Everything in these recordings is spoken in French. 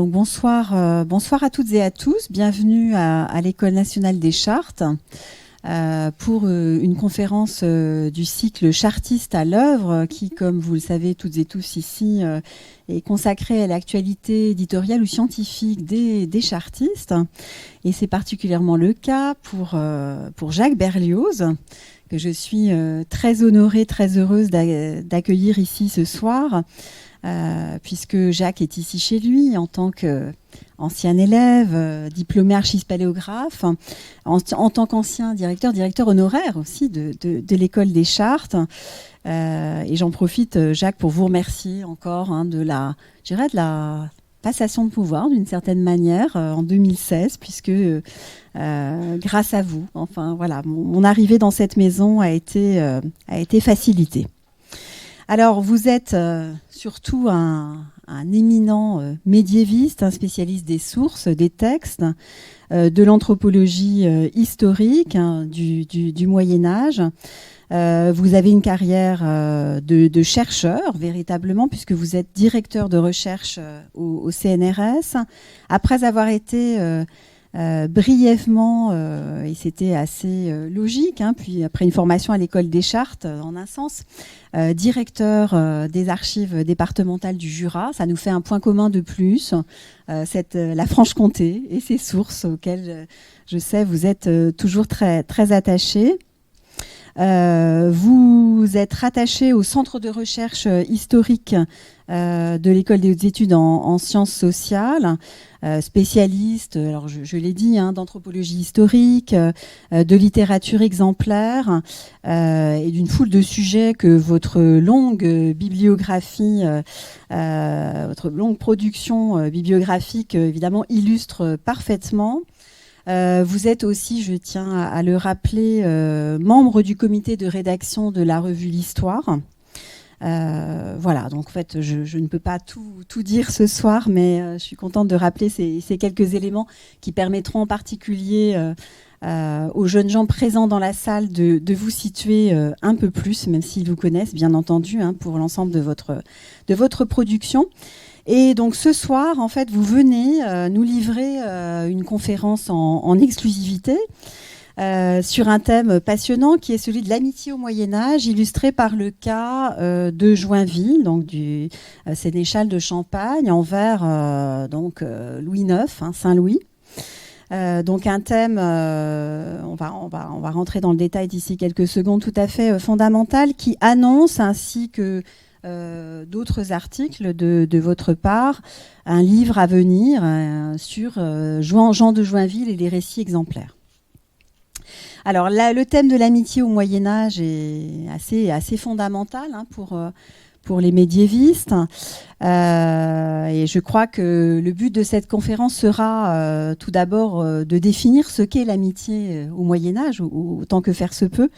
Donc bonsoir à toutes et à tous. Bienvenue à l'École nationale des chartes pour une conférence du cycle Chartistes à l'œuvre qui, comme vous le savez toutes et tous ici, est consacrée à l'actualité éditoriale ou scientifique des chartistes. Et c'est particulièrement le cas pour Jacques Berlioz, que je suis très honorée, très heureuse d'accueillir ici ce soir. Puisque Jacques est ici chez lui en tant qu'ancien élève, diplômé archispéléographe, en tant qu'ancien directeur honoraire aussi de l'école des chartes. Et j'en profite, Jacques, pour vous remercier encore de la passation de pouvoir d'une certaine manière en 2016, puisque grâce à vous, enfin voilà, mon arrivée dans cette maison a été facilitée. Alors, vous êtes surtout un éminent médiéviste, un spécialiste des sources, des textes, de l'anthropologie historique du Moyen-Âge. Vous avez une carrière de chercheur, véritablement, puisque vous êtes directeur de recherche au CNRS. Après avoir été brièvement, et c'était assez logique, puis après une formation à l'école des chartes, en un sens, directeur des archives départementales du Jura. Ça nous fait un point commun de plus, la Franche-Comté et ses sources auxquelles je sais vous êtes toujours très, très attachés. Vous êtes rattaché au centre de recherche historique de l'école des hautes études en sciences sociales, spécialiste, alors je l'ai dit, d'anthropologie historique, de littérature exemplaire et d'une foule de sujets que votre longue bibliographie, votre longue production bibliographique évidemment illustre parfaitement. Vous êtes aussi, je tiens à le rappeler, membre du comité de rédaction de la revue L'Histoire. Voilà, donc en fait, je ne peux pas tout dire ce soir, mais je suis contente de rappeler ces quelques éléments qui permettront en particulier aux jeunes gens présents dans la salle de vous situer un peu plus, même s'ils vous connaissent, bien entendu, pour l'ensemble de votre production. Et donc ce soir, en fait, vous venez nous livrer une conférence en exclusivité sur un thème passionnant qui est celui de l'amitié au Moyen-Âge, illustré par le cas de Joinville, donc du sénéchal de Champagne, envers Louis IX, Saint-Louis. Donc un thème, on va rentrer dans le détail d'ici quelques secondes, tout à fait fondamental, qui annonce, ainsi que d'autres articles de votre part, un livre à venir sur Jean de Joinville et les récits exemplaires. Alors là, le thème de l'amitié au Moyen-Âge est assez fondamental pour les médiévistes. Et je crois que le but de cette conférence sera tout d'abord de définir ce qu'est l'amitié au Moyen-Âge, autant que faire se peut,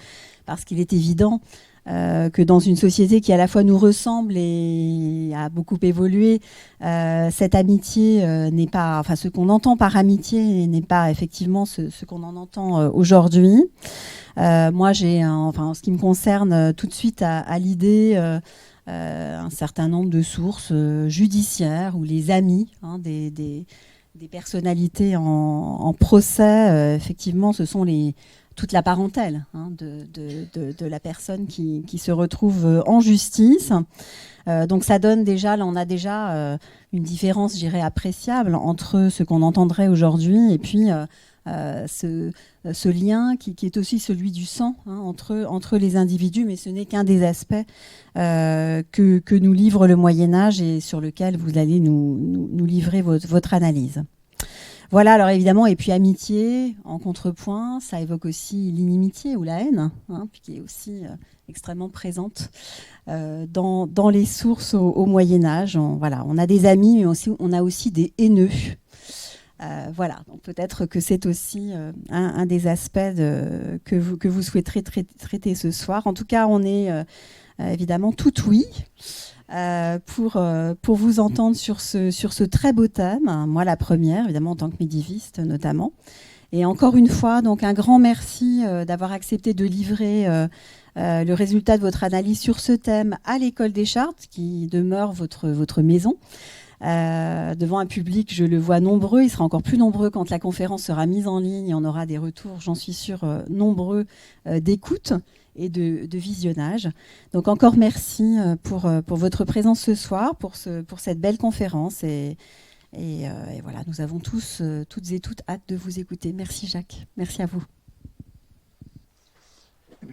parce qu'il est évident que dans une société qui à la fois nous ressemble et a beaucoup évolué, cette amitié n'est pas, enfin ce qu'on entend par amitié n'est pas effectivement ce qu'on en entend aujourd'hui. Moi j'ai, en ce qui me concerne, tout de suite à l'idée un certain nombre de sources judiciaires où les amis des personnalités en procès, effectivement, ce sont toute la parentèle de la personne qui se retrouve en justice. Donc ça donne déjà, là on a déjà une différence, je dirais, appréciable entre ce qu'on entendrait aujourd'hui et puis ce lien qui est aussi celui du sang entre les individus, mais ce n'est qu'un des aspects que nous livre le Moyen-Âge et sur lequel vous allez nous livrer votre analyse. Voilà, alors évidemment, et puis amitié, en contrepoint, ça évoque aussi l'inimitié ou la haine, qui est aussi extrêmement présente dans les sources au Moyen-Âge. On a des amis, mais on a aussi des haineux. Voilà, donc peut-être que c'est aussi un des aspects que vous souhaiterez traiter ce soir. En tout cas, on est évidemment tout oui. Pour vous entendre sur ce très beau thème. Moi, la première, évidemment, en tant que médiéviste, notamment. Et encore une fois, donc un grand merci d'avoir accepté de livrer le résultat de votre analyse sur ce thème à l'École des Chartes, qui demeure votre maison. devant un public, je le vois nombreux. Il sera encore plus nombreux quand la conférence sera mise en ligne. Et on aura des retours, j'en suis sûre, nombreux d'écoute et de visionnage. Donc encore merci pour votre présence ce soir, pour cette belle conférence. Et voilà, nous avons tous, toutes et toutes, hâte de vous écouter. Merci Jacques, merci à vous.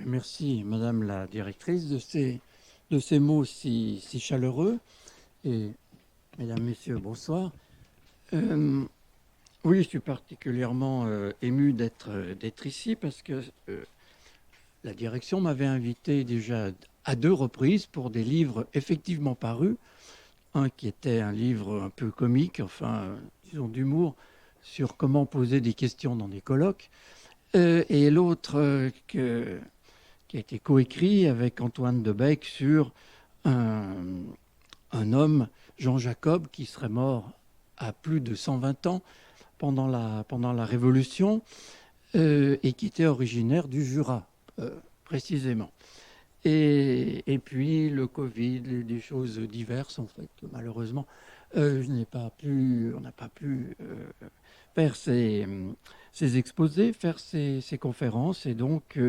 Merci Madame la directrice de ces mots si chaleureux. Et Mesdames, Messieurs, bonsoir. Oui, je suis particulièrement ému d'être ici parce que la direction m'avait invité déjà à 2 reprises pour des livres effectivement parus. Un qui était un livre un peu comique, enfin, disons d'humour, sur comment poser des questions dans des colloques. Et l'autre qui a été coécrit avec Antoine Debec sur un homme, Jean Jacob, qui serait mort à plus de 120 ans pendant la Révolution et qui était originaire du Jura, précisément. Et puis le Covid, des choses diverses, en fait, que malheureusement, on n'a pas pu faire ces exposés, faire ces conférences. Et donc,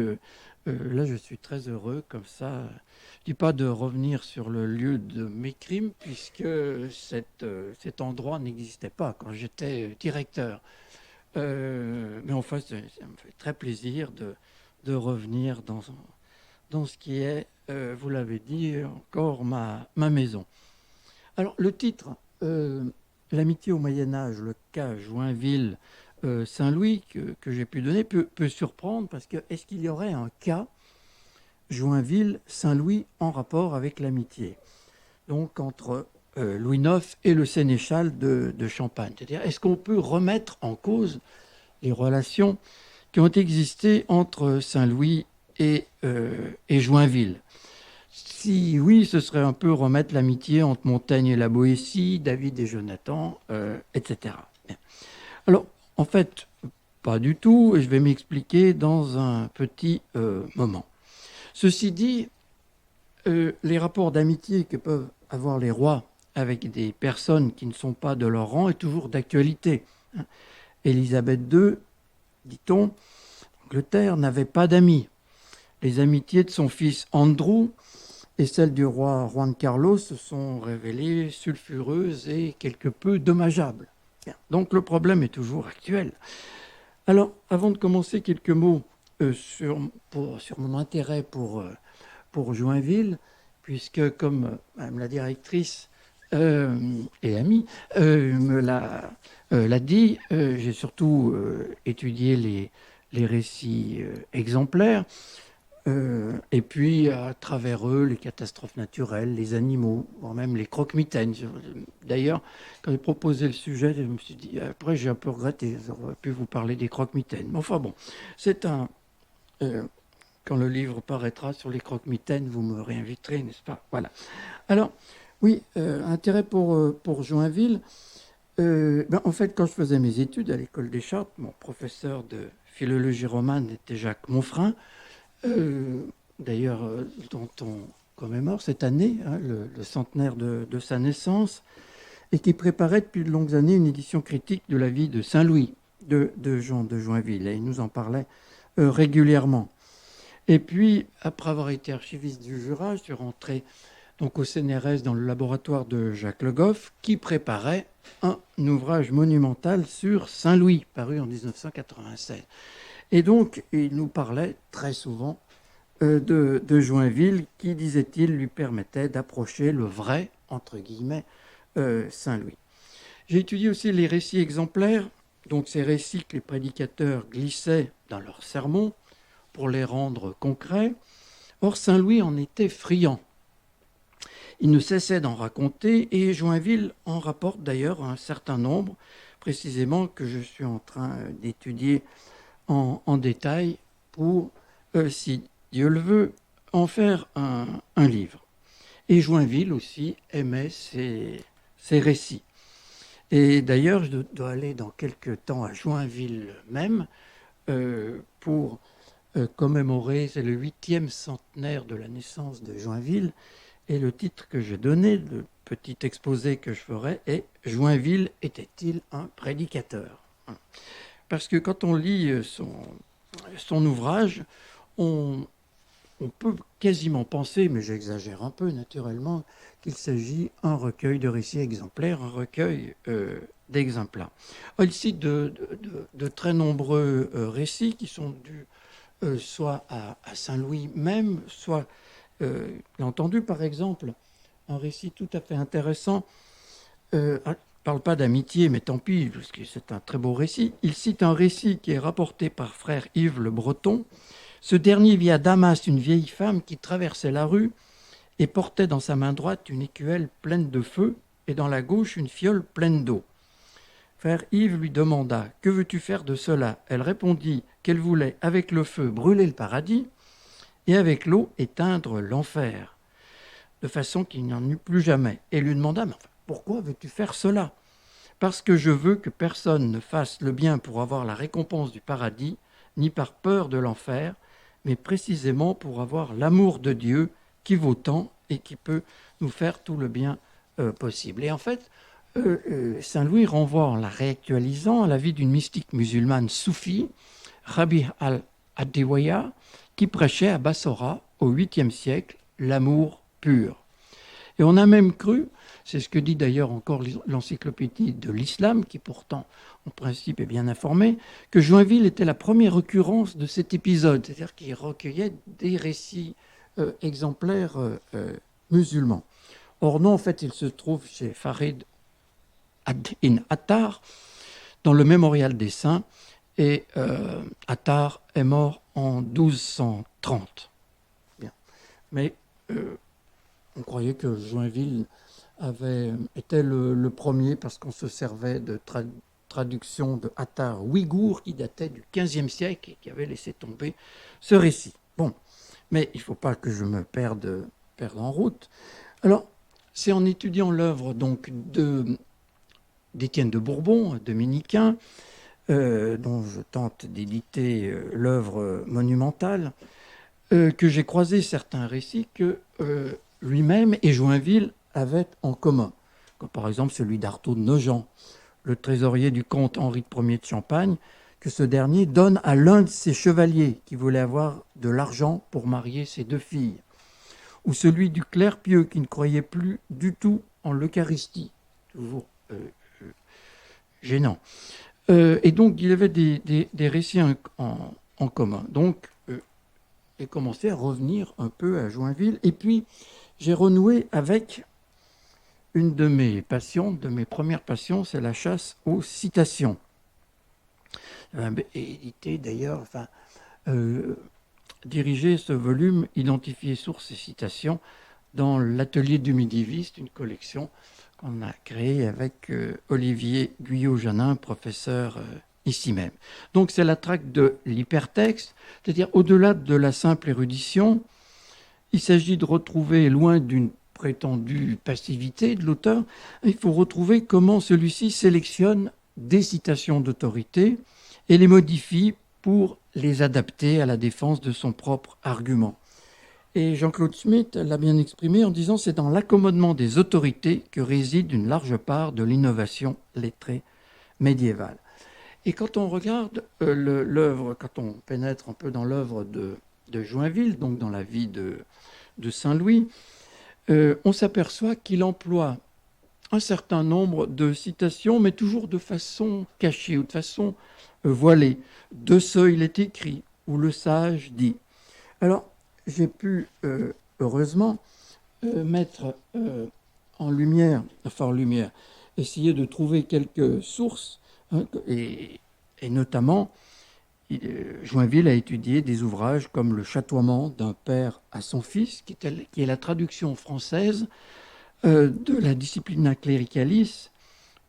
là, je suis très heureux, comme ça. Je ne dis pas de revenir sur le lieu de mes crimes, puisque cet endroit n'existait pas quand j'étais directeur. Mais enfin, ça me fait très plaisir de revenir dans ce qui est, vous l'avez dit, encore ma maison. Alors, le titre, L'amitié au Moyen-Âge, le cas Joinville, Saint-Louis, que j'ai pu donner, peut surprendre, parce que est-ce qu'il y aurait un cas Joinville, Saint-Louis en rapport avec l'amitié, donc entre Louis IX et le sénéchal de Champagne? C'est-à-dire, est-ce qu'on peut remettre en cause les relations qui ont existé entre Saint-Louis et Joinville? Si oui, ce serait un peu remettre l'amitié entre Montaigne et la Boétie, David et Jonathan, etc. Bien. Alors, en fait, pas du tout, et je vais m'expliquer dans un petit moment. Ceci dit, les rapports d'amitié que peuvent avoir les rois avec des personnes qui ne sont pas de leur rang est toujours d'actualité. Élisabeth II, dit-on, Angleterre, n'avait pas d'amis. Les amitiés de son fils Andrew et celles du roi Juan Carlos se sont révélées sulfureuses et quelque peu dommageables. Bien. Donc le problème est toujours actuel. Alors, avant de commencer, quelques mots sur mon intérêt pour Joinville, puisque comme Madame la directrice et amie me l'a dit, j'ai surtout étudié les récits exemplaires, et puis à travers eux, les catastrophes naturelles, les animaux, voire même les croque-mitaines. D'ailleurs, quand j'ai proposé le sujet, je me suis dit, après j'ai un peu regretté, j'aurais pu vous parler des croque-mitaines. Mais enfin bon, c'est un... quand le livre paraîtra sur les croque-mitaines, vous me réinviterez, n'est-ce pas? Voilà. Alors, oui, intérêt pour Joinville. En fait, quand je faisais mes études à l'école des Chartes, mon professeur de philologie romane était Jacques Monfrin, d'ailleurs, dont on commémore cette année, hein, le centenaire de sa naissance, et qui préparait depuis de longues années une édition critique de la vie de Saint-Louis, de Jean de Joinville, et il nous en parlait régulièrement. Et puis, après avoir été archiviste du Jura, je suis rentré donc au CNRS dans le laboratoire de Jacques Le Goff, qui préparait un ouvrage monumental sur Saint-Louis, paru en 1996. Et donc, il nous parlait très souvent de Joinville, qui, disait-il, lui permettait d'approcher le vrai, entre guillemets, Saint-Louis. J'ai étudié aussi les récits exemplaires, donc ces récits que les prédicateurs glissaient dans leurs sermons pour les rendre concrets. Or, Saint-Louis en était friand. Il ne cessait d'en raconter, et Joinville en rapporte d'ailleurs un certain nombre, précisément que je suis en train d'étudier en détail pour, si Dieu le veut, en faire un livre. Et Joinville aussi aimait ces récits. Et d'ailleurs, je dois aller dans quelques temps à Joinville même pour commémorer, c'est le 8e centenaire de la naissance de Joinville, Et le titre que j'ai donné, le petit exposé que je ferai, est « Joinville était-il un prédicateur ?» Parce que quand on lit son ouvrage, on peut quasiment penser, mais j'exagère un peu naturellement, qu'il s'agit d'un recueil de récits exemplaires, un recueil d'exemplaires. Il cite de très nombreux récits qui sont dus soit à Saint-Louis même, soit, j'ai entendu par exemple, un récit tout à fait intéressant, je ne parle pas d'amitié, mais tant pis, parce que c'est un très beau récit. Il cite un récit qui est rapporté par frère Yves le Breton. Ce dernier vit à Damas une vieille femme qui traversait la rue et portait dans sa main droite une écuelle pleine de feu et dans la gauche une fiole pleine d'eau. Frère Yves lui demanda « Que veux-tu faire de cela ?» Elle répondit qu'elle voulait, avec le feu, brûler le paradis et avec l'eau éteindre l'enfer, de façon qu'il n'y en eût plus jamais. Et lui demanda « Mais enfin, pourquoi veux-tu faire cela ?»« Parce que je veux que personne ne fasse le bien pour avoir la récompense du paradis, ni par peur de l'enfer, mais précisément pour avoir l'amour de Dieu qui vaut tant et qui peut nous faire tout le bien possible. » Et en fait, Saint-Louis renvoie en la réactualisant à la vie d'une mystique musulmane soufie, Rabi al-Adewaya, qui prêchait à Bassora au 8e siècle l'amour pur. Et on a même cru, c'est ce que dit d'ailleurs encore l'encyclopédie de l'islam, qui pourtant en principe est bien informée, que Joinville était la première occurrence de cet épisode, c'est-à-dire qu'il recueillait des récits exemplaires musulmans. Or non, en fait, il se trouve chez Farid Ibn Attar, dans le Mémorial des Saints, et Attar est mort en 1230. Bien. Mais on croyait que Joinville était le premier parce qu'on se servait de traduction de Attar ouïghour qui datait du XVe siècle et qui avait laissé tomber ce récit. Bon, mais il ne faut pas que je me perde en route. Alors, c'est en étudiant l'œuvre donc d'Étienne de Bourbon, dominicain, dont je tente d'éditer l'œuvre monumentale, que j'ai croisé certains récits que lui-même et Joinville avaient en commun, comme par exemple celui d'Artaud de Nogent, le trésorier du comte Henri Ier de Champagne, que ce dernier donne à l'un de ses chevaliers qui voulait avoir de l'argent pour marier ses 2 filles, ou celui du clerc pieux qui ne croyait plus du tout en l'Eucharistie, toujours gênant. Et donc, il avait des récits en commun. Donc, j'ai commencé à revenir un peu à Joinville. Et puis, j'ai renoué avec une de mes passions, de mes premières passions, c'est la chasse aux citations. Édité d'ailleurs, dirigé ce volume, identifié sources et citations, dans l'atelier du médiéviste, une collection qu'on a créée avec Olivier Guyot-Janin, professeur ici même. Donc c'est la traque de l'hypertexte, c'est-à-dire au-delà de la simple érudition, il s'agit de retrouver, loin d'une prétendue passivité de l'auteur, il faut retrouver comment celui-ci sélectionne des citations d'autorité et les modifie pour les adapter à la défense de son propre argument. Et Jean-Claude Schmitt l'a bien exprimé en disant « c'est dans l'accommodement des autorités que réside une large part de l'innovation lettrée médiévale ». Et quand on regarde l'œuvre, quand on pénètre un peu dans l'œuvre de Joinville, donc dans la vie de Saint-Louis, on s'aperçoit qu'il emploie un certain nombre de citations, mais toujours de façon cachée ou de façon voilée. De ce, il est écrit, ou le sage dit. Alors, j'ai pu, heureusement, mettre en lumière, essayer de trouver quelques sources, hein, et notamment, Joinville a étudié des ouvrages comme Le chatoiement d'un père à son fils, qui est la traduction française de la Disciplina Clericalis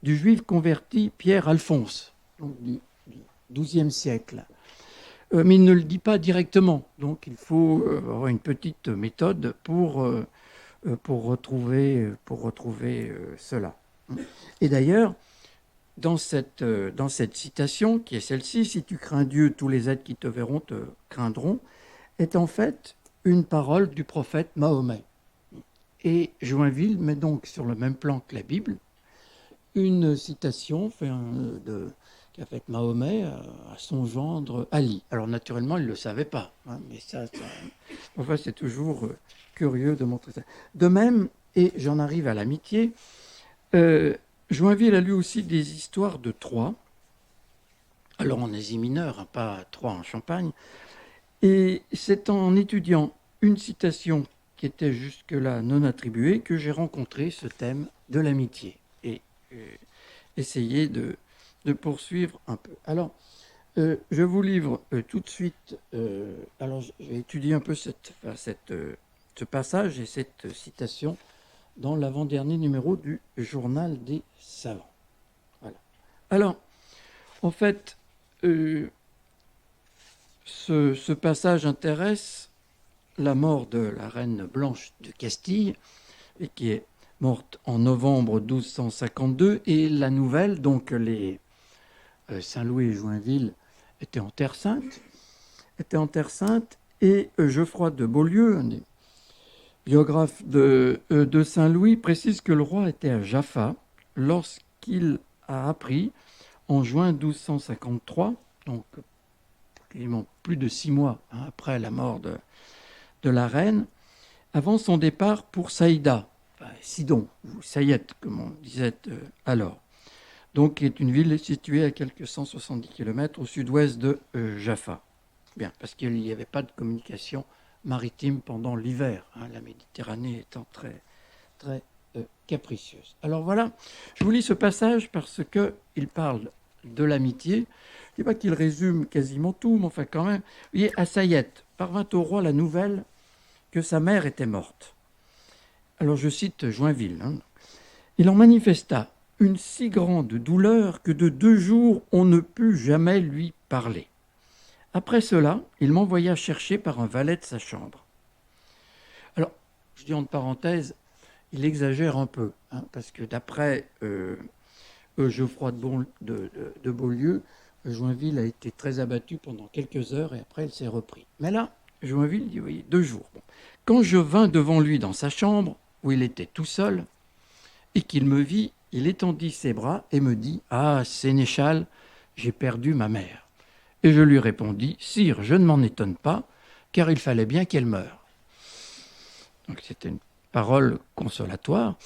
du juif converti Pierre Alphonse, donc du XIIe siècle. Mais il ne le dit pas directement, donc il faut avoir une petite méthode pour retrouver cela. Et d'ailleurs, dans cette citation, qui est celle-ci, « Si tu crains Dieu, tous les êtres qui te verront te craindront », est en fait une parole du prophète Mahomet. Et Joinville met donc sur le même plan que la Bible une citation qu'a faite Mahomet à son gendre Ali. Alors naturellement, il ne le savait pas, hein, mais enfin, c'est toujours curieux de montrer ça. De même, et j'en arrive à l'amitié, Joinville a lu aussi des histoires de Troie, alors en Asie mineure, hein, pas Troie en Champagne, et c'est en étudiant une citation qui était jusque-là non attribuée que j'ai rencontré ce thème de l'amitié et essayé de poursuivre un peu. Alors, je vous livre tout de suite, alors j'ai étudié un peu ce passage et cette citation dans l'avant-dernier numéro du Journal des Savants. Voilà. Alors, en fait, ce passage intéresse la mort de la reine Blanche de Castille, et qui est morte en novembre 1252, et la nouvelle, donc les Saint-Louis et Joinville étaient en Terre Sainte, et Geoffroy de Beaulieu, un des biographes de Saint-Louis, précise que le roi était à Jaffa lorsqu'il a appris, en juin 1253, donc quasiment plus de 6 mois après la mort de la reine, avant son départ pour Saïda, Sidon, ou Sayet, comme on disait alors, donc qui est une ville située à quelques 170 km au sud-ouest de Jaffa. Bien, parce qu'il n'y avait pas de communication maritime pendant l'hiver, hein, la Méditerranée étant très, très capricieuse. Alors voilà, je vous lis ce passage parce qu'il parle de l'amitié. Je ne dis pas qu'il résume quasiment tout, mais enfin quand même. Vous voyez, à Sayet, parvint au roi la nouvelle que sa mère était morte. Alors je cite Joinville. Hein. Il en manifesta une si grande douleur que de 2 jours on ne put jamais lui parler. Après cela, il m'envoya chercher par un valet de sa chambre. Alors, je dis entre parenthèses, il exagère un peu, hein, parce que d'après Geoffroy de Beaulieu, Joinville a été très abattu pendant quelques heures et après il s'est repris. Mais là, Joinville dit, oui, 2 jours. Bon. Quand je vins devant lui dans sa chambre, où il était tout seul, et qu'il me vit, il étendit ses bras et me dit « Ah, sénéchal, j'ai perdu ma mère. » Et je lui répondis « Sire, je ne m'en étonne pas, car il fallait bien qu'elle meure. » Donc c'était une parole consolatoire.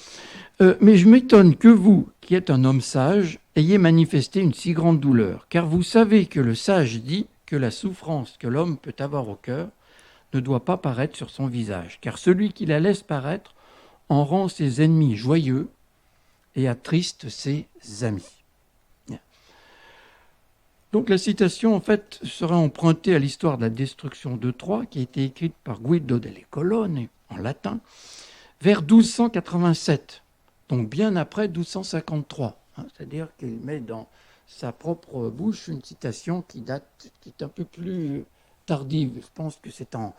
Mais je m'étonne que vous, qui êtes un homme sage, ayez manifesté une si grande douleur, car vous savez que le sage dit que la souffrance que l'homme peut avoir au cœur ne doit pas paraître sur son visage, car celui qui la laisse paraître en rend ses ennemis joyeux et attriste ses amis. Donc la citation, en fait, sera empruntée à l'histoire de la destruction de Troie, qui a été écrite par Guido delle Colonne, en latin, vers 1287, donc bien après 1253. C'est-à-dire qu'il met dans sa propre bouche une citation qui est un peu plus tardive. Je pense que c'est en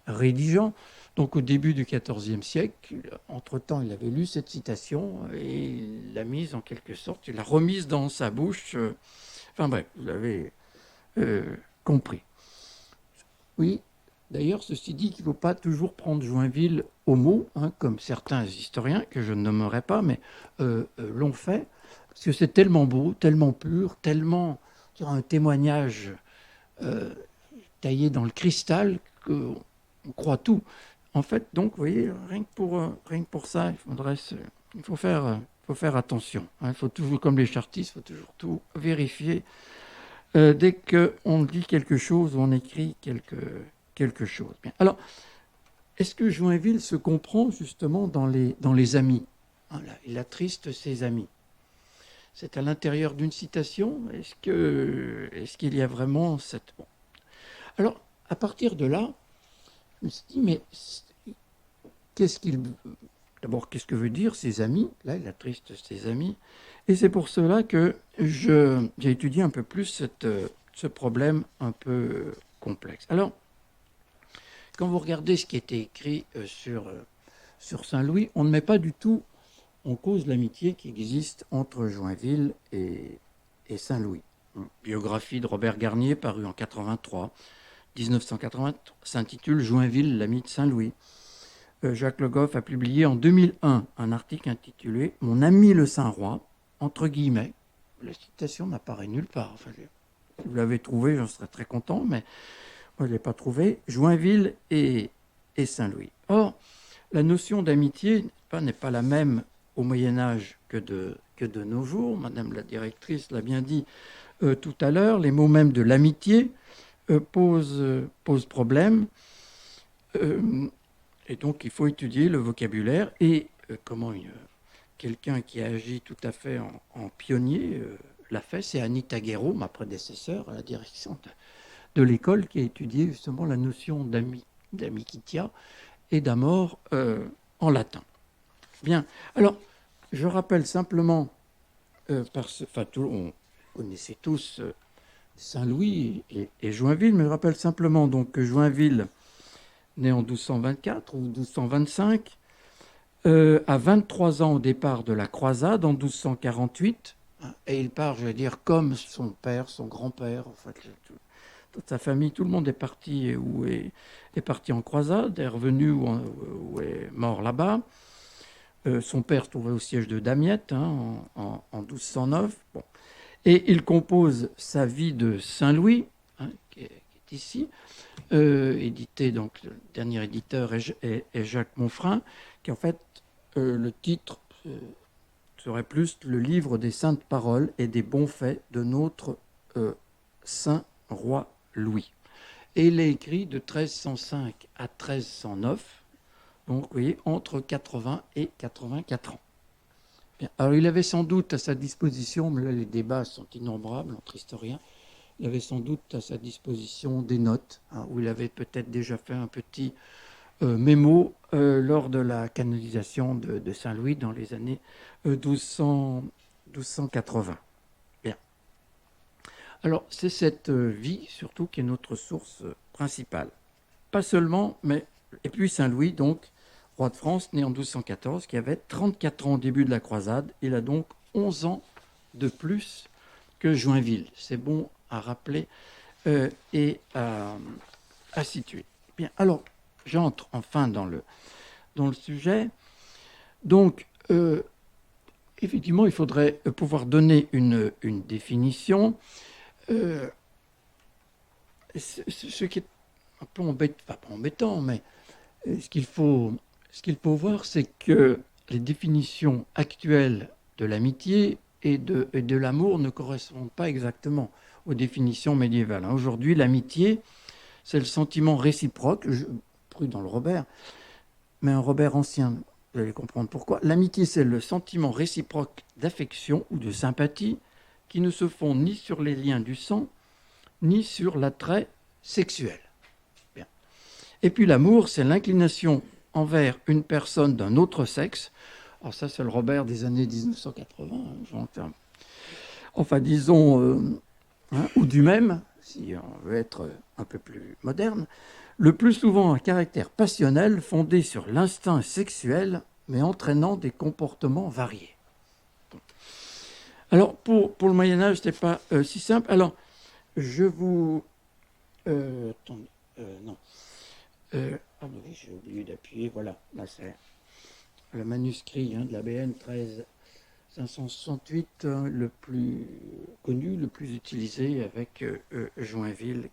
rédigeant, donc au début du XIVe siècle. Entre-temps, il avait lu cette citation et il l'a mise en quelque sorte, il l'a remise dans sa bouche. Enfin bref, vous l'avez compris. Oui, d'ailleurs, ceci dit qu'il ne faut pas toujours prendre Joinville au mot, hein, comme certains historiens, que je ne nommerai pas, mais l'ont fait, parce que c'est tellement beau, tellement pur, tellement un témoignage taillé dans le cristal qu'on croit tout. En fait, donc, vous voyez, rien que pour ça, il faut faire attention. Hein. Il faut toujours, comme les chartistes, il faut toujours tout vérifier dès qu'on dit quelque chose ou on écrit quelque chose. Bien. Alors, est-ce que Joinville se comprend justement dans les amis? Il attriste ses amis. C'est à l'intérieur d'une citation. Est-ce qu'il y a vraiment cette... Bon. Alors, à partir de là, je me suis dit, mais d'abord, qu'est-ce que veut dire ses amis? Là, il attriste ses amis. Et c'est pour cela que j'ai étudié un peu plus ce problème un peu complexe. Alors, quand vous regardez ce qui était écrit sur Saint-Louis, on ne met pas du tout en cause l'amitié qui existe entre Joinville et Saint-Louis. Biographie de Robert Garnier, parue en 1983, s'intitule « Joinville, l'ami de Saint-Louis ». Jacques Le Goff a publié en 2001 un article intitulé « Mon ami le Saint-Roi », entre guillemets. La citation n'apparaît nulle part. Enfin, si vous l'avez trouvé, j'en serais très content, mais moi, je ne l'ai pas trouvé. Joinville et Saint-Louis. Or, la notion d'amitié n'est pas la même au Moyen-Âge que de nos jours. Madame la directrice l'a bien dit tout à l'heure. Les mots même de l'amitié posent problème. Et donc, il faut étudier le vocabulaire et comment quelqu'un qui a agi tout à fait en pionnier l'a fait. C'est Anita Guéraud, ma prédécesseur à la direction de l'école, qui a étudié justement la notion d'amicitia et d'amor en latin. Bien. Alors, je rappelle simplement, on connaissait tous Saint-Louis et Joinville, mais je rappelle simplement donc que Joinville, né en 1224 ou 1225, a 23 ans au départ de la croisade en 1248, et il part, je vais dire, comme son père, son grand-père, en fait, toute sa famille, tout le monde est parti est parti en croisade, est revenu ou est mort là-bas. Son père se trouvait au siège de Damiette en 1209. Bon. Et il compose sa vie de Saint-Louis, qui est ici, édité, donc le dernier éditeur est Jacques Monfrin, qui en fait, le titre serait plus le livre des saintes paroles et des bons faits de notre saint roi Louis. Et il est écrit de 1305 à 1309, donc vous voyez, entre 80 et 84 ans. Bien. Alors il avait sans doute à sa disposition, mais là les débats sont innombrables entre historiens, il avait sans doute à sa disposition des notes, où il avait peut-être déjà fait un petit mémo lors de la canonisation de Saint-Louis dans les années 1280. Bien. Alors c'est cette vie surtout qui est notre source principale. Pas seulement, mais... Et puis Saint-Louis, donc, roi de France, né en 1214, qui avait 34 ans au début de la croisade. Il a donc 11 ans de plus que Joinville. C'est bon à rappeler et à situer. Bien, alors, j'entre enfin dans le sujet. Donc, effectivement, il faudrait pouvoir donner une définition. Ce qui est un peu pas embêtant, mais ce qu'il faut voir, c'est que les définitions actuelles de l'amitié et de l'amour ne correspondent pas exactement aux définitions médiévales. Aujourd'hui, l'amitié, c'est le sentiment réciproque, pris dans le Robert, mais un Robert ancien, vous allez comprendre pourquoi. L'amitié, c'est le sentiment réciproque d'affection ou de sympathie qui ne se font ni sur les liens du sang, ni sur l'attrait sexuel. Bien. Et puis l'amour, c'est l'inclination envers une personne d'un autre sexe. Alors ça, c'est le Robert des années 1980, enfin disons, ou du même, si on veut être un peu plus moderne, le plus souvent un caractère passionnel fondé sur l'instinct sexuel, mais entraînant des comportements variés. Alors, pour le Moyen-Âge, ce n'est pas si simple. Alors, je vous... attendez, non. Ah oui, j'ai oublié d'appuyer, voilà, là c'est le manuscrit de la BN 13568, le plus connu, le plus utilisé, avec Joinville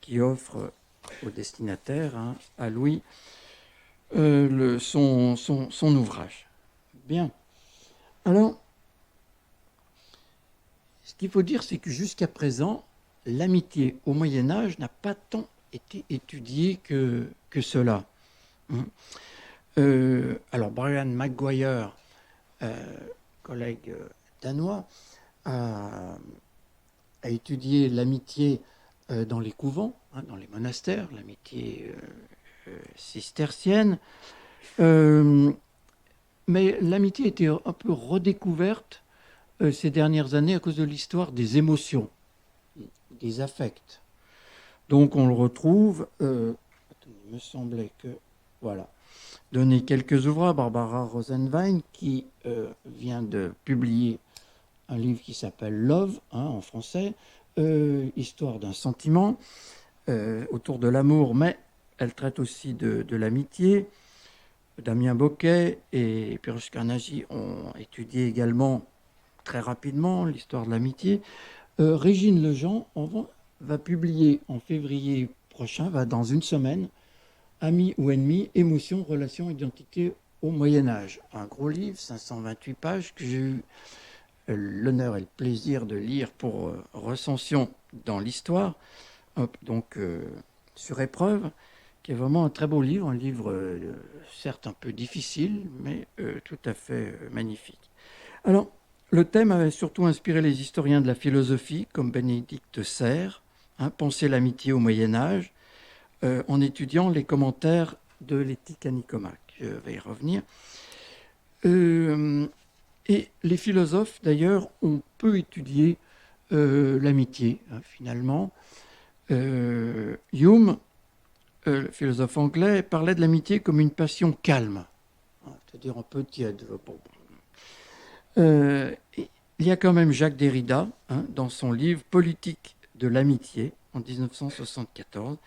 qui offre au destinataire, à Louis, son ouvrage. Bien. Alors, ce qu'il faut dire, c'est que jusqu'à présent, l'amitié au Moyen-Âge n'a pas tant été étudiée que cela. Alors, Brian McGuire, collègue danois, a étudié l'amitié dans les couvents, dans les monastères, l'amitié cistercienne. Mais l'amitié était un peu redécouverte ces dernières années à cause de l'histoire des émotions, des affects. Donc on le retrouve, il me semblait que, voilà, donner quelques ouvrages, Barbara Rosenwein, qui vient de publier un livre qui s'appelle Love, en français, Histoire d'un sentiment, autour de l'amour, mais elle traite aussi de l'amitié. Damien Bocquet et Pierre Carnagy ont étudié également très rapidement l'histoire de l'amitié. Régine Lejean va publier en février prochain, dans une semaine, Amis ou ennemis, émotions, relations, identité au Moyen-Âge. Un gros livre, 528 pages, que j'ai eu l'honneur et le plaisir de lire pour recension dans l'histoire, donc sur épreuve, qui est vraiment un très beau livre, un livre certes un peu difficile, mais tout à fait magnifique. Alors, le thème avait surtout inspiré les historiens de la philosophie, comme Bénédicte Serres, Penser l'amitié au Moyen-Âge, en étudiant les commentaires de l'éthique à Nicomaque. Je vais y revenir. Et les philosophes, d'ailleurs, ont peu étudié l'amitié, finalement. Hume, le philosophe anglais, parlait de l'amitié comme une passion calme, c'est-à-dire un peu tiède. Il y a quand même Jacques Derrida, dans son livre Politique de l'amitié, en 1974,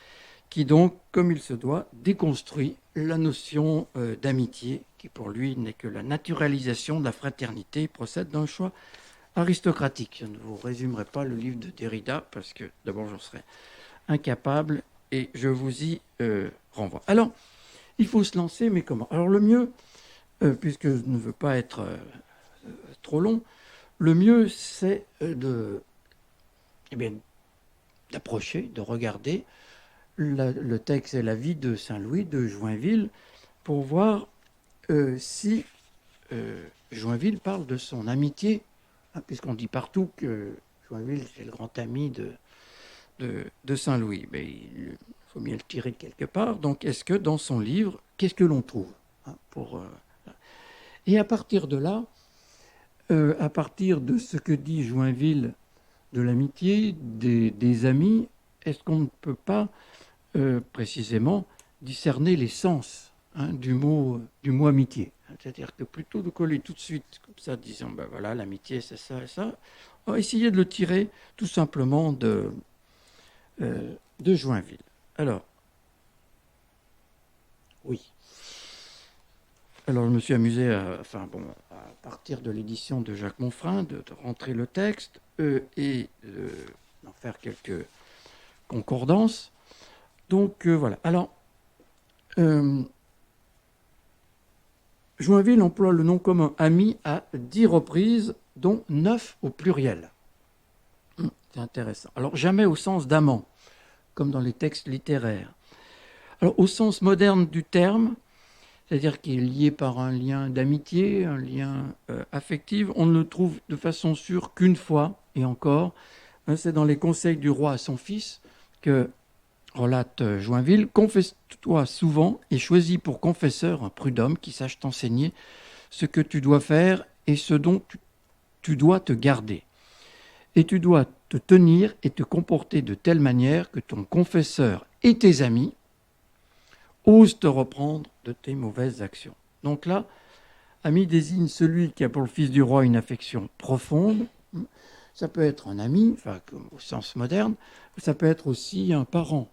qui donc, comme il se doit, déconstruit la notion d'amitié, qui pour lui n'est que la naturalisation de la fraternité, procède d'un choix aristocratique. Je ne vous résumerai pas le livre de Derrida, parce que d'abord j'en serais incapable, et je vous y renvoie. Alors, il faut se lancer, mais comment? Alors le mieux, puisque je ne veux pas être trop long, le mieux c'est d'approcher, de regarder le texte et la vie de Saint-Louis de Joinville pour voir si Joinville parle de son amitié, puisqu'on dit partout que Joinville c'est le grand ami de Saint-Louis. Mais il faut bien le tirer de quelque part. Donc est-ce que dans son livre, qu'est-ce que l'on trouve Et à partir de là, à partir de ce que dit Joinville de l'amitié, des amis, est-ce qu'on ne peut pas précisément discerner les sens du mot amitié? C'est-à-dire que plutôt de coller tout de suite, comme ça, disant, ben voilà, l'amitié, c'est ça et ça, on va essayer de le tirer tout simplement de Joinville. Alors, oui. Alors, je me suis amusé à partir de l'édition de Jacques Monfrein, de rentrer le texte et d'en faire quelques concordances. Donc, voilà. Alors, Joinville emploie le nom commun ami à 10 reprises, dont 9 au pluriel. C'est intéressant. Alors, jamais au sens d'amant, comme dans les textes littéraires. Alors, au sens moderne du terme, c'est-à-dire qu'il est lié par un lien d'amitié, un lien affectif, on ne le trouve de façon sûre qu'une fois, et encore, c'est dans les conseils du roi à son fils que relate Joinville, confesse-toi souvent et choisis pour confesseur un prud'homme qui sache t'enseigner ce que tu dois faire et ce dont tu dois te garder. Et tu dois te tenir et te comporter de telle manière que ton confesseur et tes amis osent te reprendre de tes mauvaises actions. Donc là, ami désigne celui qui a pour le fils du roi une affection profonde. Ça peut être un ami, au sens moderne, ça peut être aussi un parent,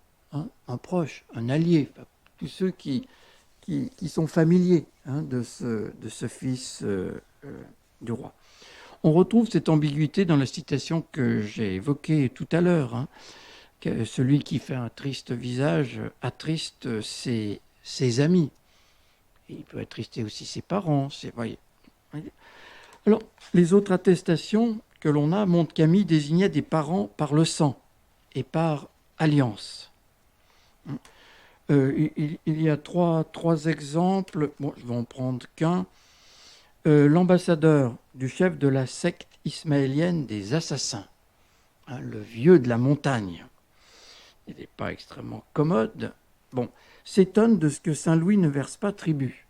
un proche, un allié, tous ceux qui sont familiers de ce fils du roi. On retrouve cette ambiguïté dans la citation que j'ai évoquée tout à l'heure. Que celui qui fait un triste visage attriste ses amis. Et il peut attrister aussi ses parents. Voyez. Alors, les autres attestations que l'on a montrent qu'ami désignait des parents par le sang et par alliance. Il y a trois exemples. Bon, je vais en prendre qu'un. L'ambassadeur du chef de la secte ismaélienne des assassins, le vieux de la montagne. Il n'est pas extrêmement commode. Bon, s'étonne de ce que Saint-Louis ne verse pas tribut.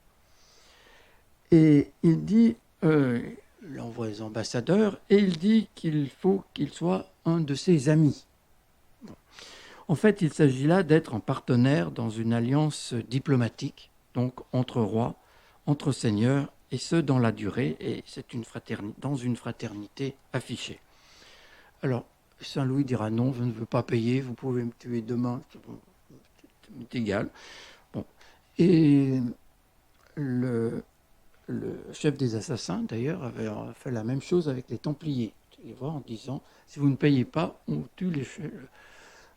Et il dit, il envoie les ambassadeurs, et il dit qu'il faut qu'il soit un de ses amis. Bon. En fait, il s'agit là d'être un partenaire dans une alliance diplomatique, donc entre rois, entre seigneurs, et ce dans la durée, et c'est dans une fraternité affichée. Alors, Saint-Louis dira non, je ne veux pas payer, vous pouvez me tuer demain. m'est égal. Bon. Et le chef des assassins, d'ailleurs, avait fait la même chose avec les Templiers. Tu les vois en disant, si vous ne payez pas, on tue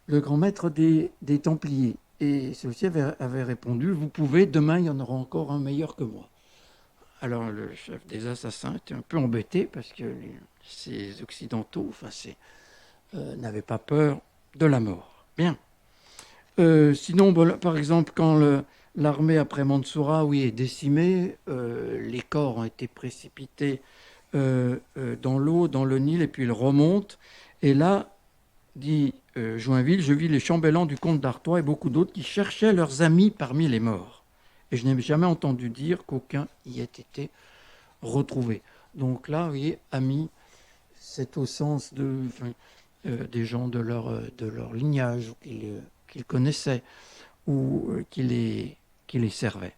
le grand maître des Templiers. Et celui-ci avait répondu, vous pouvez, demain il y en aura encore un meilleur que moi. Alors le chef des assassins était un peu embêté parce que ces Occidentaux n'avaient pas peur de la mort. Bien. Sinon, par exemple, quand l'armée après Mansoura, est décimée, les corps ont été précipités dans l'eau, dans le Nil, et puis ils remontent. Et là, dit Joinville, je vis les chambellans du comte d'Artois et beaucoup d'autres qui cherchaient leurs amis parmi les morts. Et je n'ai jamais entendu dire qu'aucun y ait été retrouvé. Donc là, vous voyez, amis, c'est au sens des gens de leur lignage qu'ils connaissaient ou qui les servaient.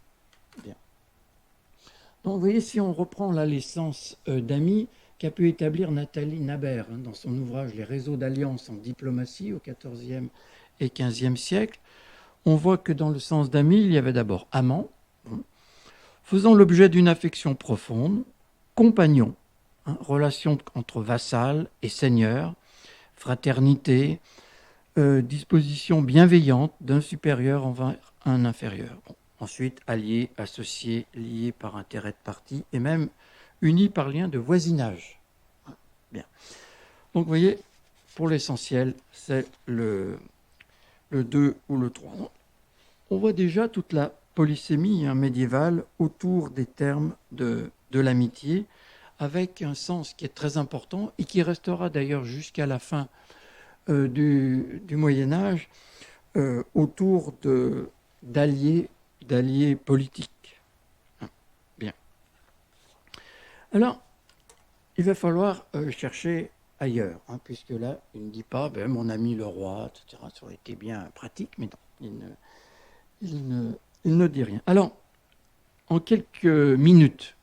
Bien. Donc vous voyez, si on reprend là l'essence d'amis qu'a pu établir Nathalie Nabert dans son ouvrage Les réseaux d'alliance en diplomatie au XIVe et XVe siècle, on voit que dans le sens d'amis, il y avait d'abord amant, faisant l'objet d'une affection profonde, compagnon, relation entre vassal et seigneur, fraternité, disposition bienveillante d'un supérieur envers un inférieur. Bon. Ensuite, alliés, associés, liés par intérêt de parti et même unis par lien de voisinage. Bien. Donc, vous voyez, pour l'essentiel, c'est le 2 ou le 3. On voit déjà toute la polysémie médiévale autour des termes de l'amitié, avec un sens qui est très important et qui restera d'ailleurs jusqu'à la fin du Moyen-Âge, autour d'alliés politiques. Bien. Alors, il va falloir chercher ailleurs, puisque là, il ne dit pas mon ami le roi, etc. Ça aurait été bien pratique, mais non, il ne dit rien. Alors, en quelques minutes,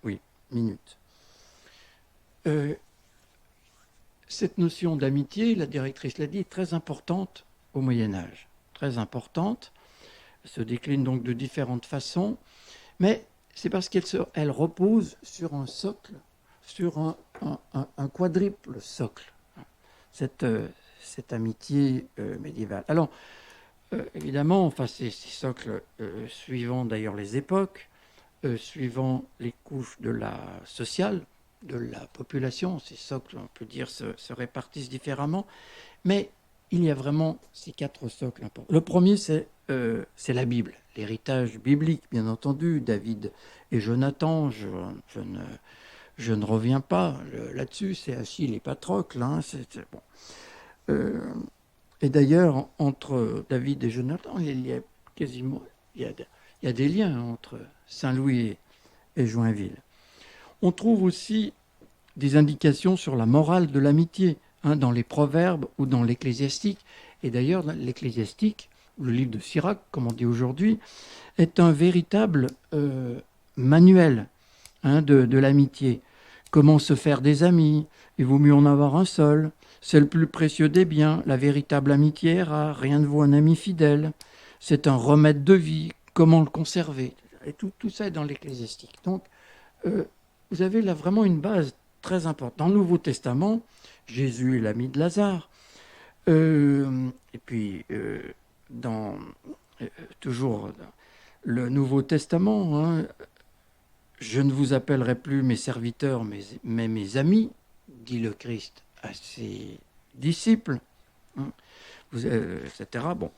cette notion d'amitié, la directrice l'a dit, est très importante au Moyen-Âge. Très importante. Elle se décline donc de différentes façons, mais c'est parce qu'elle repose sur un socle, sur un quadruple socle, cette amitié médiévale. Alors, évidemment, ces socles, suivant d'ailleurs les époques, suivant les couches sociales, de la population, ces socles, on peut dire, se répartissent différemment, mais il y a vraiment ces 4 socles importants. Le premier, c'est la Bible, l'héritage biblique, bien entendu, David et Jonathan, je ne reviens pas là-dessus, c'est Achille et Patrocle, bon. Et d'ailleurs, entre David et Jonathan, il y a des liens entre Saint-Louis et Joinville. On trouve aussi des indications sur la morale de l'amitié, dans les Proverbes ou dans l'Ecclésiastique. Et d'ailleurs, l'Ecclésiastique, le livre de Sirach, comme on dit aujourd'hui, est un véritable manuel de l'amitié. Comment se faire des amis, il vaut mieux en avoir un seul. C'est le plus précieux des biens, la véritable amitié est rare, rien ne vaut un ami fidèle. C'est un remède de vie, comment le conserver. Et tout ça est dans l'Ecclésiastique. Donc, vous avez là vraiment une base très importante. Dans le Nouveau Testament, Jésus est l'ami de Lazare. Et puis, toujours dans le Nouveau Testament, je ne vous appellerai plus mes serviteurs, mais mes amis, dit le Christ à ses disciples, etc. Bon.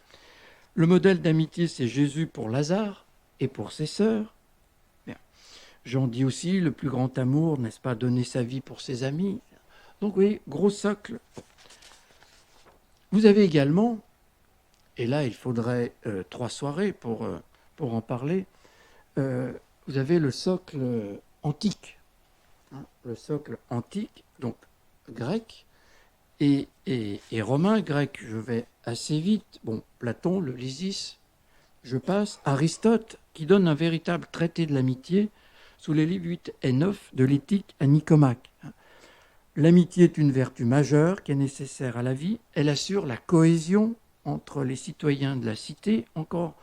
Le modèle d'amitié, c'est Jésus pour Lazare et pour ses sœurs. Jean dit aussi, le plus grand amour, n'est-ce pas, donner sa vie pour ses amis. Donc, vous voyez, gros socle. Vous avez également, et là, il faudrait 3 soirées pour en parler, vous avez le socle antique. Le socle antique, donc grec et romain. Grec, je vais assez vite. Bon, Platon, le Lysis, je passe. Aristote, qui donne un véritable traité de l'amitié, sous les livres 8 et 9 de l'éthique à Nicomaque. L'amitié est une vertu majeure qui est nécessaire à la vie. Elle assure la cohésion entre les citoyens de la cité, encore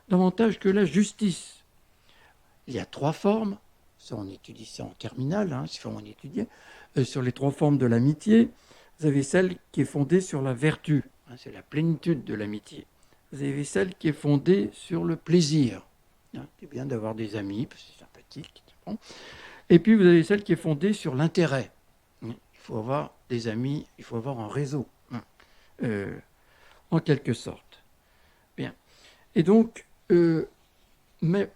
davantage que la justice. Il y a 3 formes, ça on étudie ça en terminale, c'est on étudiait, sur les 3 formes de l'amitié. Vous avez celle qui est fondée sur la vertu, c'est la plénitude de l'amitié. Vous avez celle qui est fondée sur le plaisir. C'est bien d'avoir des amis, parce que c'est sympathique. Bon. Et puis vous avez celle qui est fondée sur l'intérêt. Il faut avoir des amis, il faut avoir un réseau, en quelque sorte. Bien. Et donc, mais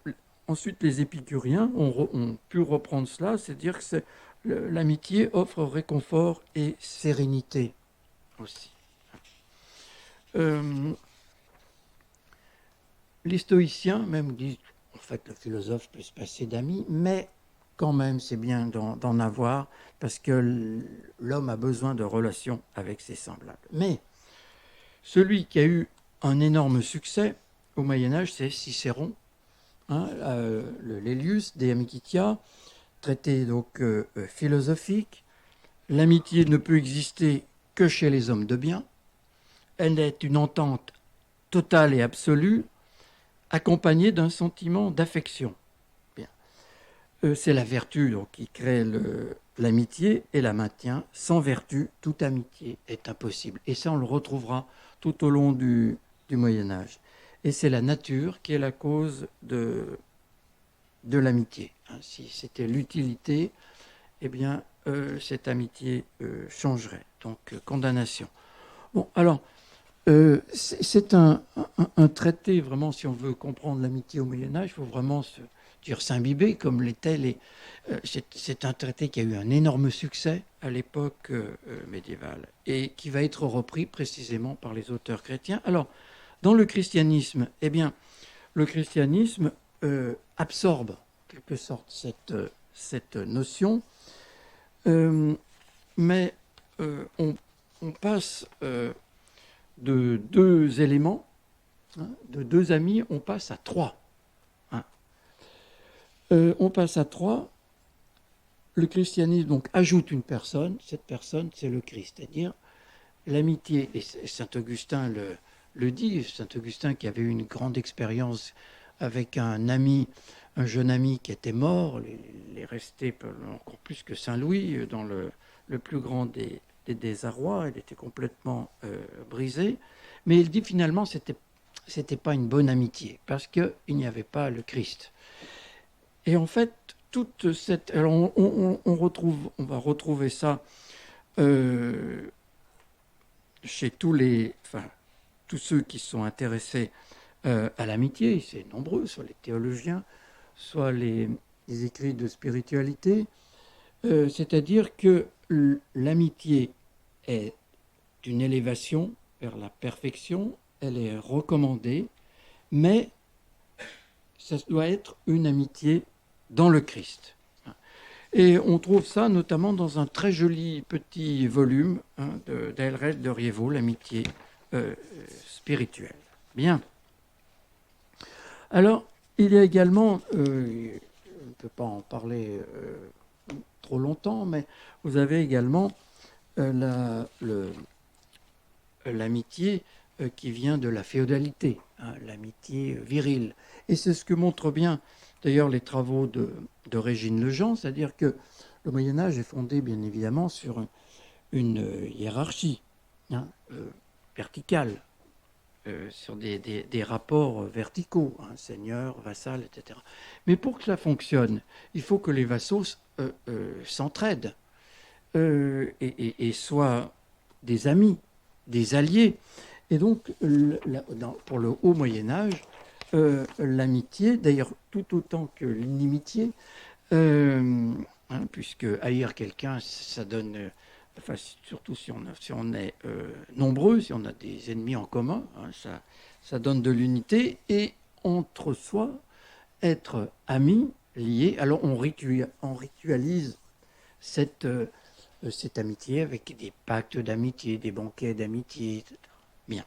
ensuite les épicuriens ont pu reprendre cela, c'est-à-dire que l'amitié offre réconfort et sérénité aussi. Les stoïciens même disent, en fait, le philosophe peut se passer d'amis, mais quand même, c'est bien d'en avoir, parce que l'homme a besoin de relations avec ses semblables. Mais celui qui a eu un énorme succès au Moyen-Âge, c'est Cicéron, l'Aelius de Amicitia, traité donc philosophique. L'amitié ne peut exister que chez les hommes de bien. Elle est une entente totale et absolue, accompagnée d'un sentiment d'affection. C'est la vertu donc, qui crée l'amitié et la maintient. Sans vertu, toute amitié est impossible. Et ça, on le retrouvera tout au long du Moyen-Âge. Et c'est la nature qui est la cause de l'amitié. Si c'était l'utilité, eh bien, cette amitié changerait. Donc, condamnation. Bon, alors, c'est un traité, vraiment, si on veut comprendre l'amitié au Moyen-Âge, il faut vraiment s'imbiber comme l'était. C'est un traité qui a eu un énorme succès à l'époque médiévale et qui va être repris précisément par les auteurs chrétiens. Alors, dans le christianisme, eh bien, le christianisme absorbe, en quelque sorte, cette notion, mais on passe de 2 éléments, de 2 amis, on passe à 3. On passe à 3. Le christianisme donc ajoute une personne. Cette personne, c'est le Christ. C'est-à-dire l'amitié. Et saint Augustin le dit. Saint Augustin qui avait eu une grande expérience avec un jeune ami qui était mort. Il est resté encore plus que Saint Louis dans le plus grand des désarrois. Il était complètement brisé. Mais il dit finalement c'était pas une bonne amitié parce qu'il n'y avait pas le Christ. Et en fait, toute cette... Alors on va retrouver ça chez tous ceux qui sont intéressés à l'amitié. C'est nombreux, soit les théologiens, soit les écrits de spiritualité. C'est-à-dire que l'amitié est une élévation vers la perfection, elle est recommandée, mais ça doit être une amitié dans le Christ. Et on trouve ça notamment dans un très joli petit volume d'Aelred de Rievaulx, l'amitié spirituelle. Bien. Alors, il y a également, on ne peut pas en parler trop longtemps, mais vous avez également l'amitié qui vient de la féodalité, l'amitié virile. Et c'est ce que montrent bien d'ailleurs les travaux de Régine Lejean, c'est-à-dire que le Moyen-Âge est fondé bien évidemment sur une hiérarchie verticale, sur des rapports verticaux, seigneur, vassal, etc. Mais pour que cela fonctionne, il faut que les vassaux s'entraident et soient des amis, des alliés. Et donc, pour le haut Moyen-Âge, l'amitié, d'ailleurs tout autant que l'inimitié, puisque haïr quelqu'un, ça donne, surtout si on est nombreux, si on a des ennemis en commun, ça donne de l'unité, et entre soi, être amis, liés, alors on ritualise cette amitié avec des pactes d'amitié, des banquets d'amitié, etc. Bien.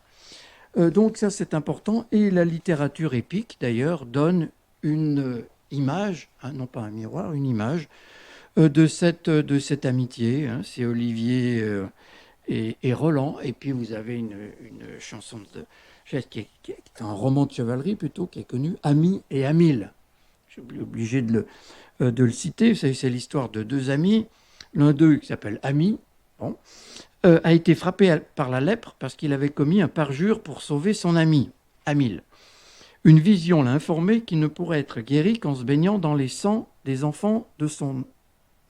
Donc ça c'est important, et la littérature épique d'ailleurs donne une image, non pas un miroir, une image de cette amitié. C'est Olivier et Roland. Et puis vous avez une chanson de geste qui est un roman de chevalerie plutôt, qui est connu, Ami et Amil. Je suis obligé de le citer. C'est l'histoire de deux amis. L'un d'eux, qui s'appelle Ami, bon, a été frappé par la lèpre parce qu'il avait commis un parjure pour sauver son ami, Amil. Une vision l'a informé qu'il ne pourrait être guéri qu'en se baignant dans les sangs des enfants de son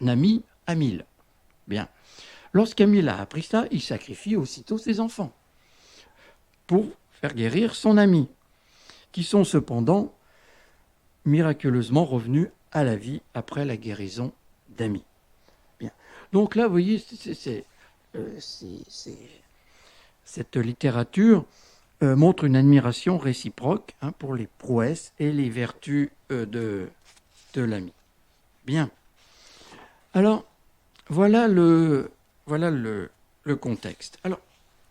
ami Amil. Bien. Lorsqu'Amil a appris ça, il sacrifie aussitôt ses enfants pour faire guérir son ami, qui sont cependant miraculeusement revenus à la vie après la guérison d'Ami. Bien. Donc là, vous voyez, cette littérature montre une admiration réciproque pour les prouesses et les vertus de l'ami. Bien. Alors, voilà le contexte. Alors,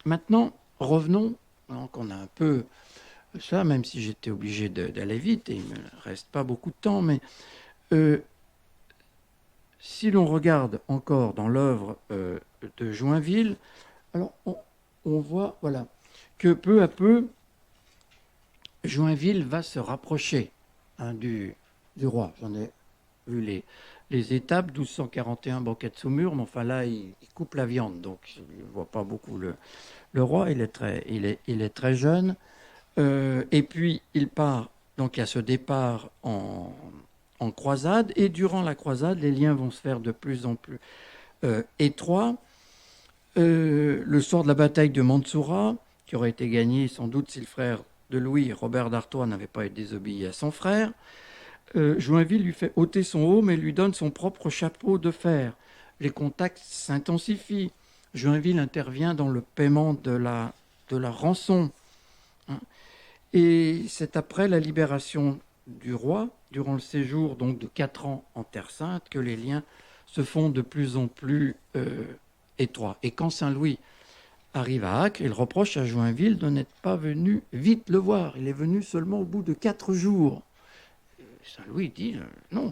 maintenant, revenons, donc on a un peu ça, même si j'étais obligé d'aller vite, et il ne me reste pas beaucoup de temps, mais si l'on regarde encore dans l'œuvre de Joinville, alors on voit que peu à peu, Joinville va se rapprocher du roi. J'en ai vu les étapes, 1241, banquet de Saumur, mais enfin là, il coupe la viande, donc je ne vois pas beaucoup le roi, il est très jeune. Et puis, il part, donc il y a ce départ en croisade, et durant la croisade, les liens vont se faire de plus en plus étroits. Le soir de la bataille de Mansoura, qui aurait été gagné sans doute si le frère de Louis, Robert d'Artois, n'avait pas été désobéi à son frère, Joinville lui fait ôter son aume et lui donne son propre chapeau de fer. Les contacts s'intensifient. Joinville intervient dans le paiement de la rançon. Et c'est après la libération du roi, durant le séjour donc de 4 ans en Terre Sainte, que les liens se font de plus en plus étroits. Et quand Saint-Louis arrive à Acre, il reproche à Joinville de n'être pas venu vite le voir. Il est venu seulement au bout de 4 jours. Saint-Louis dit non,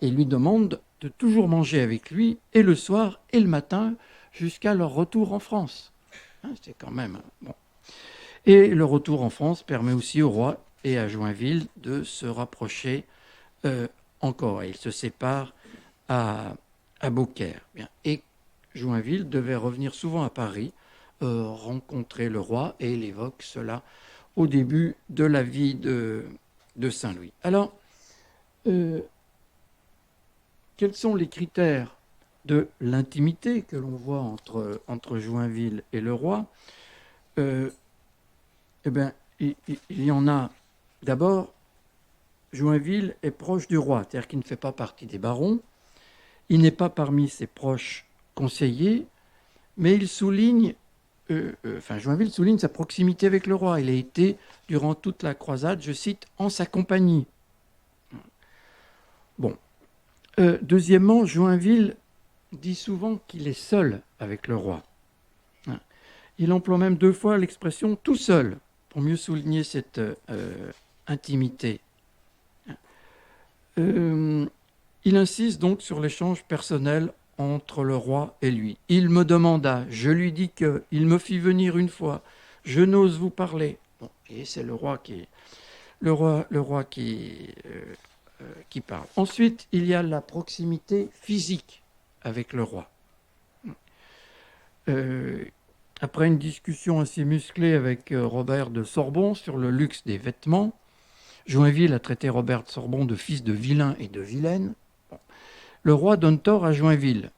et lui demande de toujours manger avec lui, et le soir et le matin, jusqu'à leur retour en France. C'est quand même bon. Et le retour en France permet aussi au roi et à Joinville de se rapprocher encore. Et ils se séparent à Beaucaire. Bien. Et Joinville devait revenir souvent à Paris, rencontrer le roi, et il évoque cela au début de la vie de Saint-Louis. Alors, quels sont les critères de l'intimité que l'on voit entre Joinville et le roi? Eh bien, il y en a. D'abord, Joinville est proche du roi, c'est-à-dire qu'il ne fait pas partie des barons, il n'est pas parmi ses proches conseillers, mais il souligne, Joinville souligne sa proximité avec le roi. Il a été, durant toute la croisade, je cite, en sa compagnie. Bon. Deuxièmement, Joinville dit souvent qu'il est seul avec le roi. Il emploie même 2 fois l'expression « tout seul », pour mieux souligner cette intimité. Il insiste donc sur l'échange personnel entre le roi et lui. Il me demanda, je lui dis que, il me fit venir une fois, je n'ose vous parler. Bon, et c'est le roi qui parle. Ensuite, il y a la proximité physique avec le roi. Après une discussion assez musclée avec Robert de Sorbon sur le luxe des vêtements, Joinville a traité Robert de Sorbon de fils de vilain et de vilaine. Bon. Le roi donne tort à Joinville,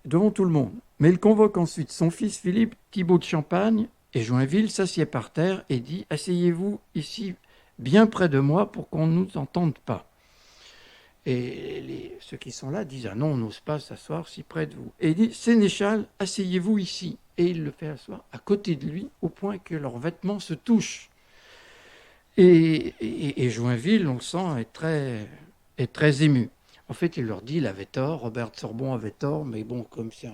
devant tout le monde. Mais il convoque ensuite son fils Philippe, Thibaut de Champagne, et Joinville s'assied par terre et dit « Asseyez-vous ici, bien près de moi, pour qu'on ne nous entende pas. » Et ceux qui sont là disent « Ah non, on n'ose pas s'asseoir si près de vous. » Et il dit « Sénéchal, asseyez-vous ici. » Et il le fait asseoir à côté de lui, au point que leurs vêtements se touchent. Et Joinville, on le sent, est très ému. En fait, il leur dit, il avait tort, Robert de Sorbon avait tort, mais bon, comme c'est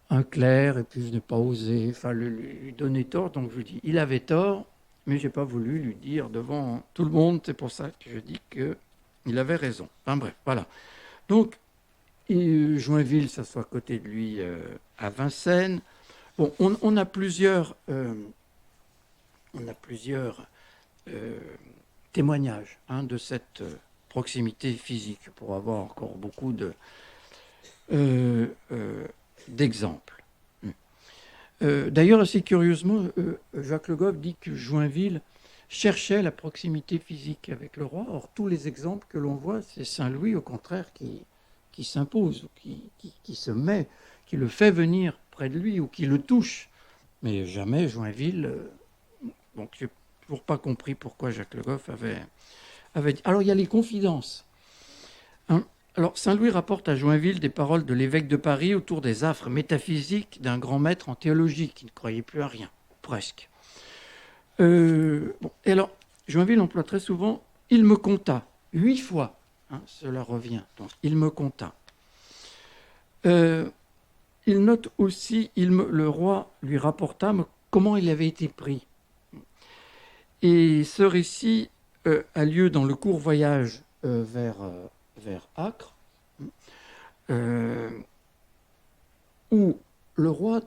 un clerc, et puis je n'ai pas osé lui donner tort, donc je lui dis, il avait tort, mais je n'ai pas voulu lui dire devant tout le monde, c'est pour ça que je dis qu'il avait raison. Enfin bref, voilà. Donc, Joinville s'assoit à côté de lui à Vincennes. Bon, on a plusieurs témoignages de cette proximité physique pour avoir encore beaucoup d'exemples. D'ailleurs, assez curieusement, Jacques Le Goff dit que Joinville cherchait la proximité physique avec le roi. Or, tous les exemples que l'on voit, c'est Saint-Louis, au contraire, qui s'impose, qui se met, qui le fait venir près de lui ou qui le touche. Mais jamais Joinville. Donc, je n'ai toujours pas compris pourquoi Jacques Le Goff avait dit. Alors, il y a les confidences. Alors, Saint-Louis rapporte à Joinville des paroles de l'évêque de Paris autour des affres métaphysiques d'un grand maître en théologie qui ne croyait plus à rien, presque. Et alors, Joinville emploie très souvent « il me conta », 8 fois, cela revient, donc « il me conta ». Il note aussi « le roi lui rapporta comment il avait été pris ». Et ce récit a lieu dans le court voyage vers Acre, où le roi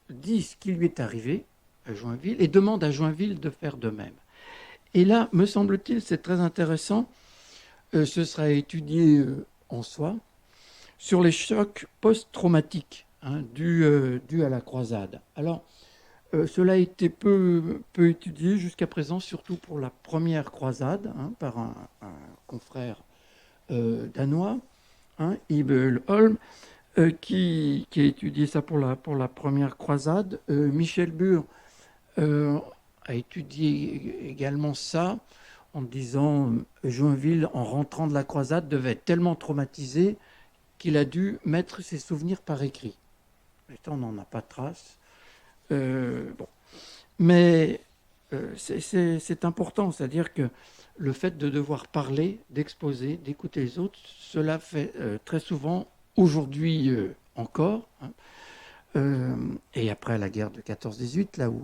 dit ce qui lui est arrivé à Joinville et demande à Joinville de faire de même. Et là, me semble-t-il, c'est très intéressant, ce sera étudié en soi, sur les chocs post-traumatiques dus à la croisade. Alors, cela a été peu étudié jusqu'à présent, surtout pour la première croisade, par un confrère danois, Ibel Holm, qui a étudié ça pour la première croisade. Michel Bure a étudié également ça en disant Joinville, en rentrant de la croisade, devait être tellement traumatisé qu'il a dû mettre ses souvenirs par écrit. Et on n'en a pas de trace. Mais c'est important, c'est-à-dire que le fait de devoir parler, d'exposer, d'écouter les autres, cela fait très souvent, aujourd'hui encore, et après la guerre de 14-18, là où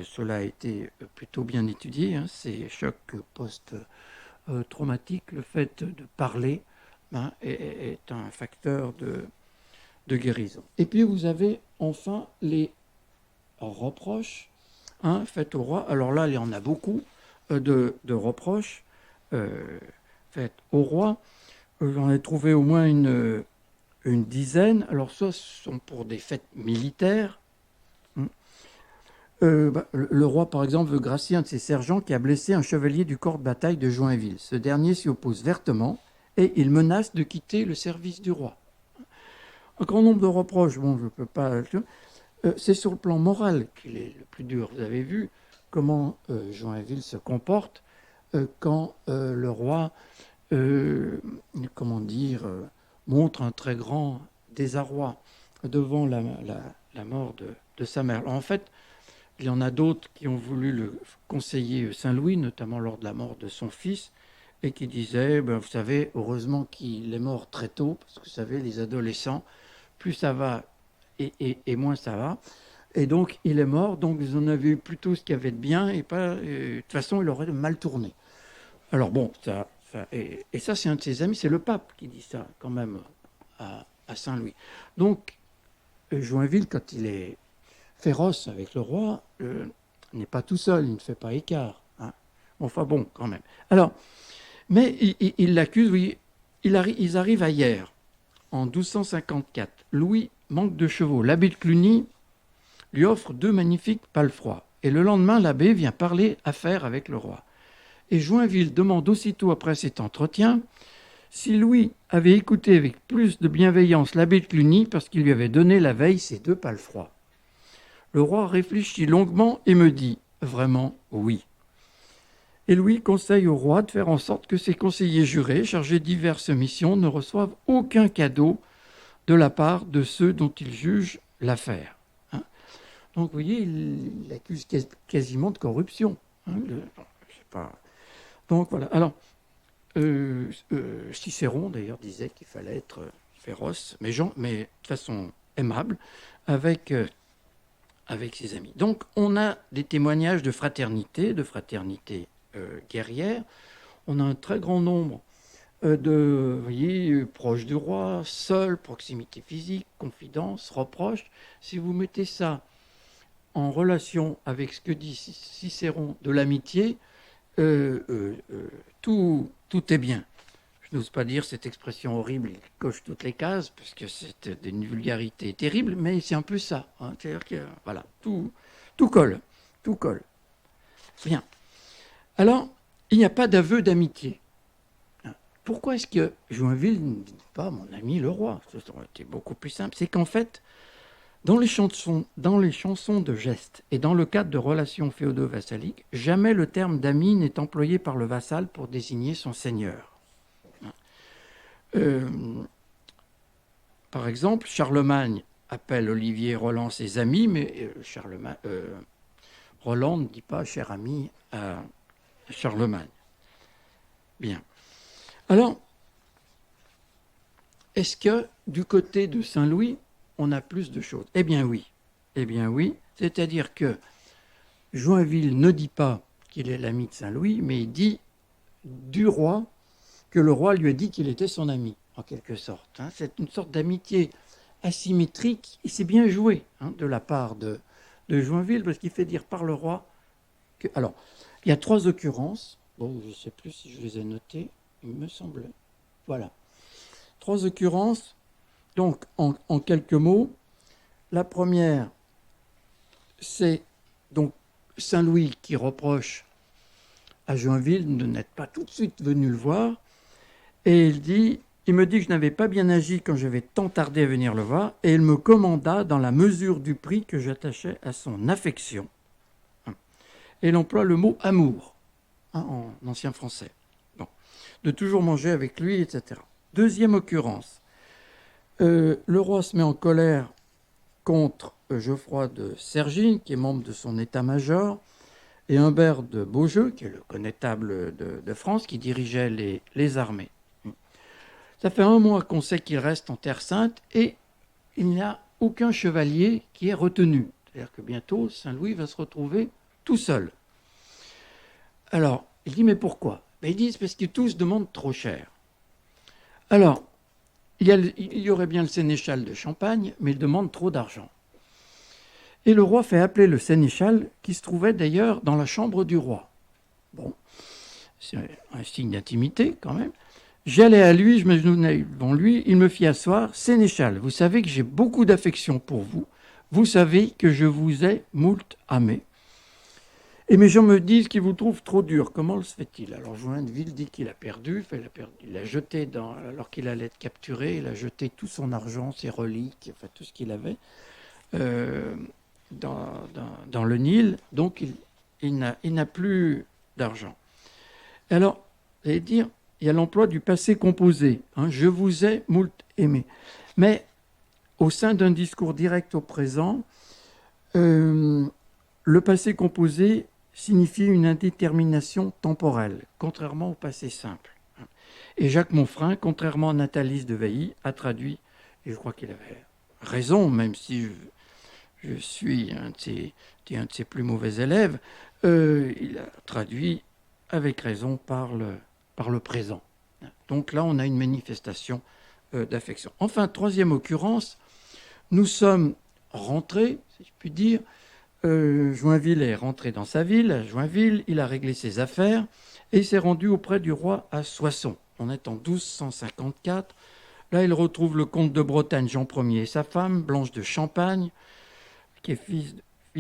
cela a été plutôt bien étudié, ces chocs post-traumatiques, le fait de parler est un facteur de guérison. Et puis vous avez enfin les reproches faits au roi. Alors là, il y en a beaucoup de reproches faits au roi. J'en ai trouvé au moins une dizaine. Alors soit ce sont pour des fêtes militaires. Le roi, par exemple, veut gracier un de ses sergents qui a blessé un chevalier du corps de bataille de Joinville. Ce dernier s'y oppose vertement et il menace de quitter le service du roi. Un grand nombre de reproches, bon, je ne peux pas... c'est sur le plan moral qu'il est le plus dur. Vous avez vu comment Joinville se comporte quand le roi, montre un très grand désarroi devant la mort de sa mère. Alors, en fait, il y en a d'autres qui ont voulu le conseiller Saint-Louis, notamment lors de la mort de son fils, et qui disaient, vous savez, heureusement qu'il est mort très tôt, parce que vous savez, les adolescents, plus ça va et moins ça va. Et donc, il est mort, donc vous en avez eu plutôt ce qu'il y avait de bien, et pas, de toute façon, il aurait mal tourné. Alors bon, et ça, c'est un de ses amis, c'est le pape qui dit ça, quand même, à Saint-Louis. Donc, Joinville, quand il est féroce avec le roi, n'est pas tout seul, il ne fait pas écart. Enfin bon, quand même. Alors, mais il l'accuse, oui, ils arrivent à Hyères, en 1254. Louis manque de chevaux. L'abbé de Cluny lui offre 2 magnifiques palefrois. Et le lendemain, l'abbé vient parler affaires avec le roi. Et Joinville demande aussitôt après cet entretien si Louis avait écouté avec plus de bienveillance l'abbé de Cluny parce qu'il lui avait donné la veille ces 2 palefrois. Le roi réfléchit longuement et me dit « Vraiment, oui ». Et Louis conseille au roi de faire en sorte que ses conseillers jurés, chargés de diverses missions, ne reçoivent aucun cadeau de la part de ceux dont il juge l'affaire. Donc, vous voyez, il accuse quasiment de corruption. Je sais pas. Donc, voilà. Alors, Cicéron, d'ailleurs, disait qu'il fallait être féroce, mais de façon aimable, avec ses amis. Donc, on a des témoignages de fraternité guerrière. On a un très grand nombre vous voyez, proche du roi, seul, proximité physique, confidence, reproche. Si vous mettez ça en relation avec ce que dit Cicéron de l'amitié, tout est bien. Je n'ose pas dire cette expression horrible qui coche toutes les cases, parce que c'est d'une vulgarité terrible, mais c'est un peu ça. Hein. C'est-à-dire que, voilà, tout colle. Tout colle. Bien. Alors, il n'y a pas d'aveu d'amitié. Pourquoi est-ce que Joinville ne dit pas mon ami le roi? Ça aurait été beaucoup plus simple. C'est qu'en fait, dans les chansons de gestes et dans le cadre de relations féodo-vassaliques, jamais le terme d'ami n'est employé par le vassal pour désigner son seigneur. Par exemple, Charlemagne appelle Olivier et Roland ses amis, mais Roland ne dit pas cher ami à Charlemagne. Bien. Alors, est-ce que du côté de Saint-Louis, on a plus de choses? Eh bien oui. Eh bien oui. C'est-à-dire que Joinville ne dit pas qu'il est l'ami de Saint-Louis, mais il dit du roi que le roi lui a dit qu'il était son ami, en quelque sorte. Hein. C'est une sorte d'amitié asymétrique, et c'est bien joué de la part de Joinville, parce qu'il fait dire par le roi que... Alors, il y a 3 occurrences, bon, je ne sais plus si je les ai notées, il me semblait. Voilà. 3 occurrences, donc en quelques mots. La première, c'est donc Saint-Louis qui reproche à Joinville de n'être pas tout de suite venu le voir, et il me dit que je n'avais pas bien agi quand j'avais tant tardé à venir le voir, et il me commanda dans la mesure du prix que j'attachais à son affection. Et il emploie le mot amour, en ancien français. Bon. De toujours manger avec lui, etc. Deuxième occurrence, le roi se met en colère contre Geoffroy de Cergine, qui est membre de son état-major, et Humbert de Beaujeu, qui est le connétable de France, qui dirigeait les armées. Ça fait 1 mois qu'on sait qu'il reste en Terre Sainte et il n'y a aucun chevalier qui est retenu. C'est-à-dire que bientôt, Saint-Louis va se retrouver tout seul. Alors, il dit, mais pourquoi? Ils disent, parce que tous demandent trop cher. Alors, il y aurait bien le sénéchal de Champagne, mais il demande trop d'argent. Et le roi fait appeler le sénéchal, qui se trouvait d'ailleurs dans la chambre du roi. Bon, c'est un signe d'intimité quand même. J'allais à lui, je me tenais devant lui, il me fit asseoir. Sénéchal, vous savez que j'ai beaucoup d'affection pour vous. Vous savez que je vous ai moult aimé. Et mes gens me disent qu'ils vous trouvent trop dur. Comment le fait-il? Alors Joinville dit qu'il a perdu. Il a jeté, alors qu'il allait être capturé, il a jeté tout son argent, ses reliques, enfin tout ce qu'il avait dans le Nil. Donc il n'a plus d'argent. Alors, vous allez dire, il y a l'emploi du passé composé. Je vous ai moult aimé. Mais au sein d'un discours direct au présent, le passé composé signifie une indétermination temporelle, contrairement au passé simple. Et Jacques Monfrein, contrairement à Nathalie de Veilly, a traduit, et je crois qu'il avait raison, même si je suis un de ses plus mauvais élèves, il a traduit avec raison par le présent. Donc là, on a une manifestation d'affection. Enfin, 3e occurrence, nous sommes rentrés, si je puis dire, Joinville est rentré dans sa ville, à Joinville, il a réglé ses affaires et il s'est rendu auprès du roi à Soissons. On est en 1254. Là, il retrouve le comte de Bretagne Jean Ier et sa femme, Blanche de Champagne, qui est fille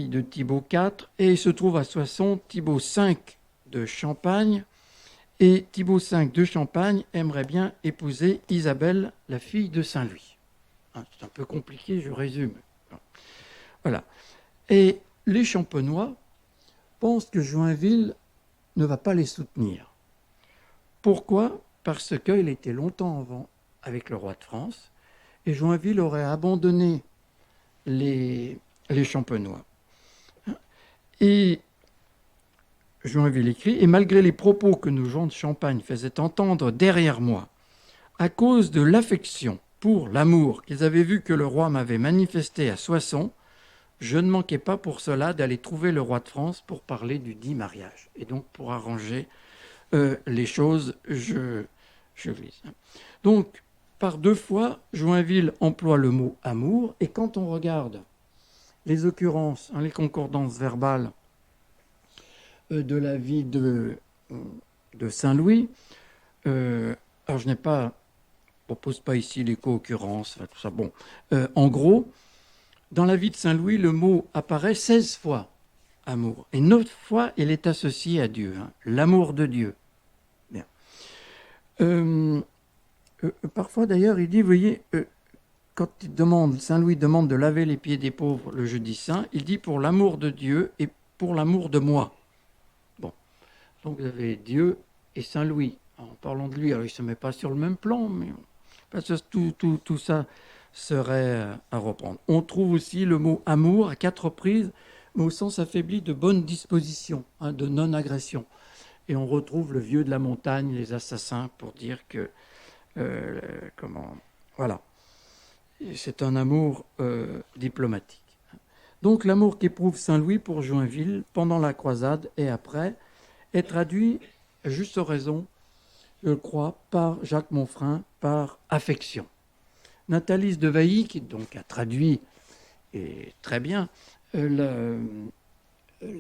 de Thibaut IV, et il se trouve à Soissons Thibaut V de Champagne, et Thibaut V de Champagne aimerait bien épouser Isabelle, la fille de Saint-Louis. C'est un peu compliqué, je résume. Voilà. Et les Champenois pensent que Joinville ne va pas les soutenir. Pourquoi? Parce qu'il était longtemps avant avec le roi de France, et Joinville aurait abandonné les Champenois. Et Joinville écrit, et malgré les propos que nos gens de Champagne faisaient entendre derrière moi, à cause de l'affection pour l'amour qu'ils avaient vu que le roi m'avait manifesté à Soissons, je ne manquais pas pour cela d'aller trouver le roi de France pour parler du dit mariage. Et donc pour arranger les choses, Chevlis. Donc, par 2 fois, Joinville emploie le mot amour, et quand on regarde les occurrences, les concordances verbales de la vie de Saint-Louis, alors je propose pas ici les co-occurrences, tout ça. Bon, en gros, dans la vie de Saint-Louis, le mot apparaît 16 fois, amour, et 9 fois, il est associé à Dieu, l'amour de Dieu. Bien. Parfois, d'ailleurs, il dit, vous voyez, quand Saint-Louis demande de laver les pieds des pauvres le jeudi saint, il dit pour l'amour de Dieu et pour l'amour de moi. Bon, donc vous avez Dieu et Saint-Louis. En parlant de lui, alors il ne se met pas sur le même plan, mais parce que tout ça serait à reprendre. On trouve aussi le mot amour à 4 reprises, mais au sens affaibli de bonne disposition, de non-agression. Et on retrouve le vieux de la montagne, les assassins, pour dire que voilà. C'est un amour diplomatique. Donc l'amour qu'éprouve Saint-Louis pour Joinville pendant la croisade et après est traduit, à juste raison, je crois, par Jacques Monfrein, par affection. Nathalise de Vailly, qui donc a traduit, et très bien, la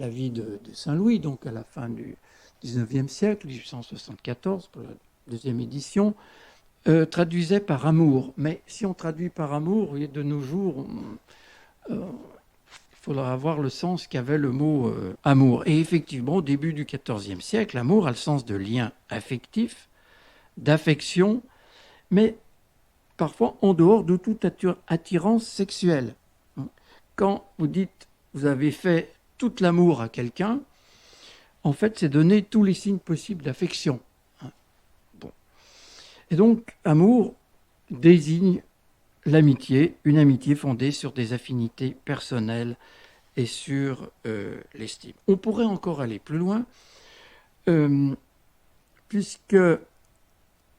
vie de Saint-Louis, donc à la fin du XIXe siècle, 1874, pour la 2e édition, traduisait par amour. Mais si on traduit par amour, de nos jours, il faudra avoir le sens qu'avait le mot amour. Et effectivement, au début du XIVe siècle, l'amour a le sens de lien affectif, d'affection, mais parfois en dehors de toute attirance sexuelle. Quand vous dites vous avez fait tout l'amour à quelqu'un, en fait, c'est donner tous les signes possibles d'affection. Et donc, amour désigne l'amitié, une amitié fondée sur des affinités personnelles et sur l'estime. On pourrait encore aller plus loin, puisque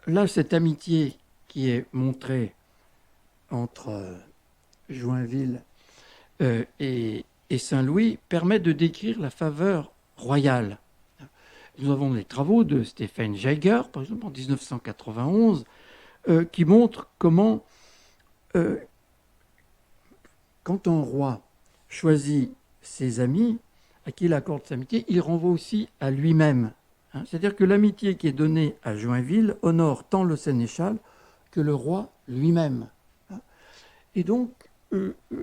là, cette amitié qui est montrée entre Joinville et Saint-Louis permet de décrire la faveur royale. Nous avons les travaux de Stephen Jagger, par exemple, en 1991, qui montrent comment, quand un roi choisit ses amis, à qui il accorde sa amitié, il renvoie aussi à lui-même. C'est-à-dire que l'amitié qui est donnée à Joinville honore tant le sénéchal que le roi lui-même. Et donc,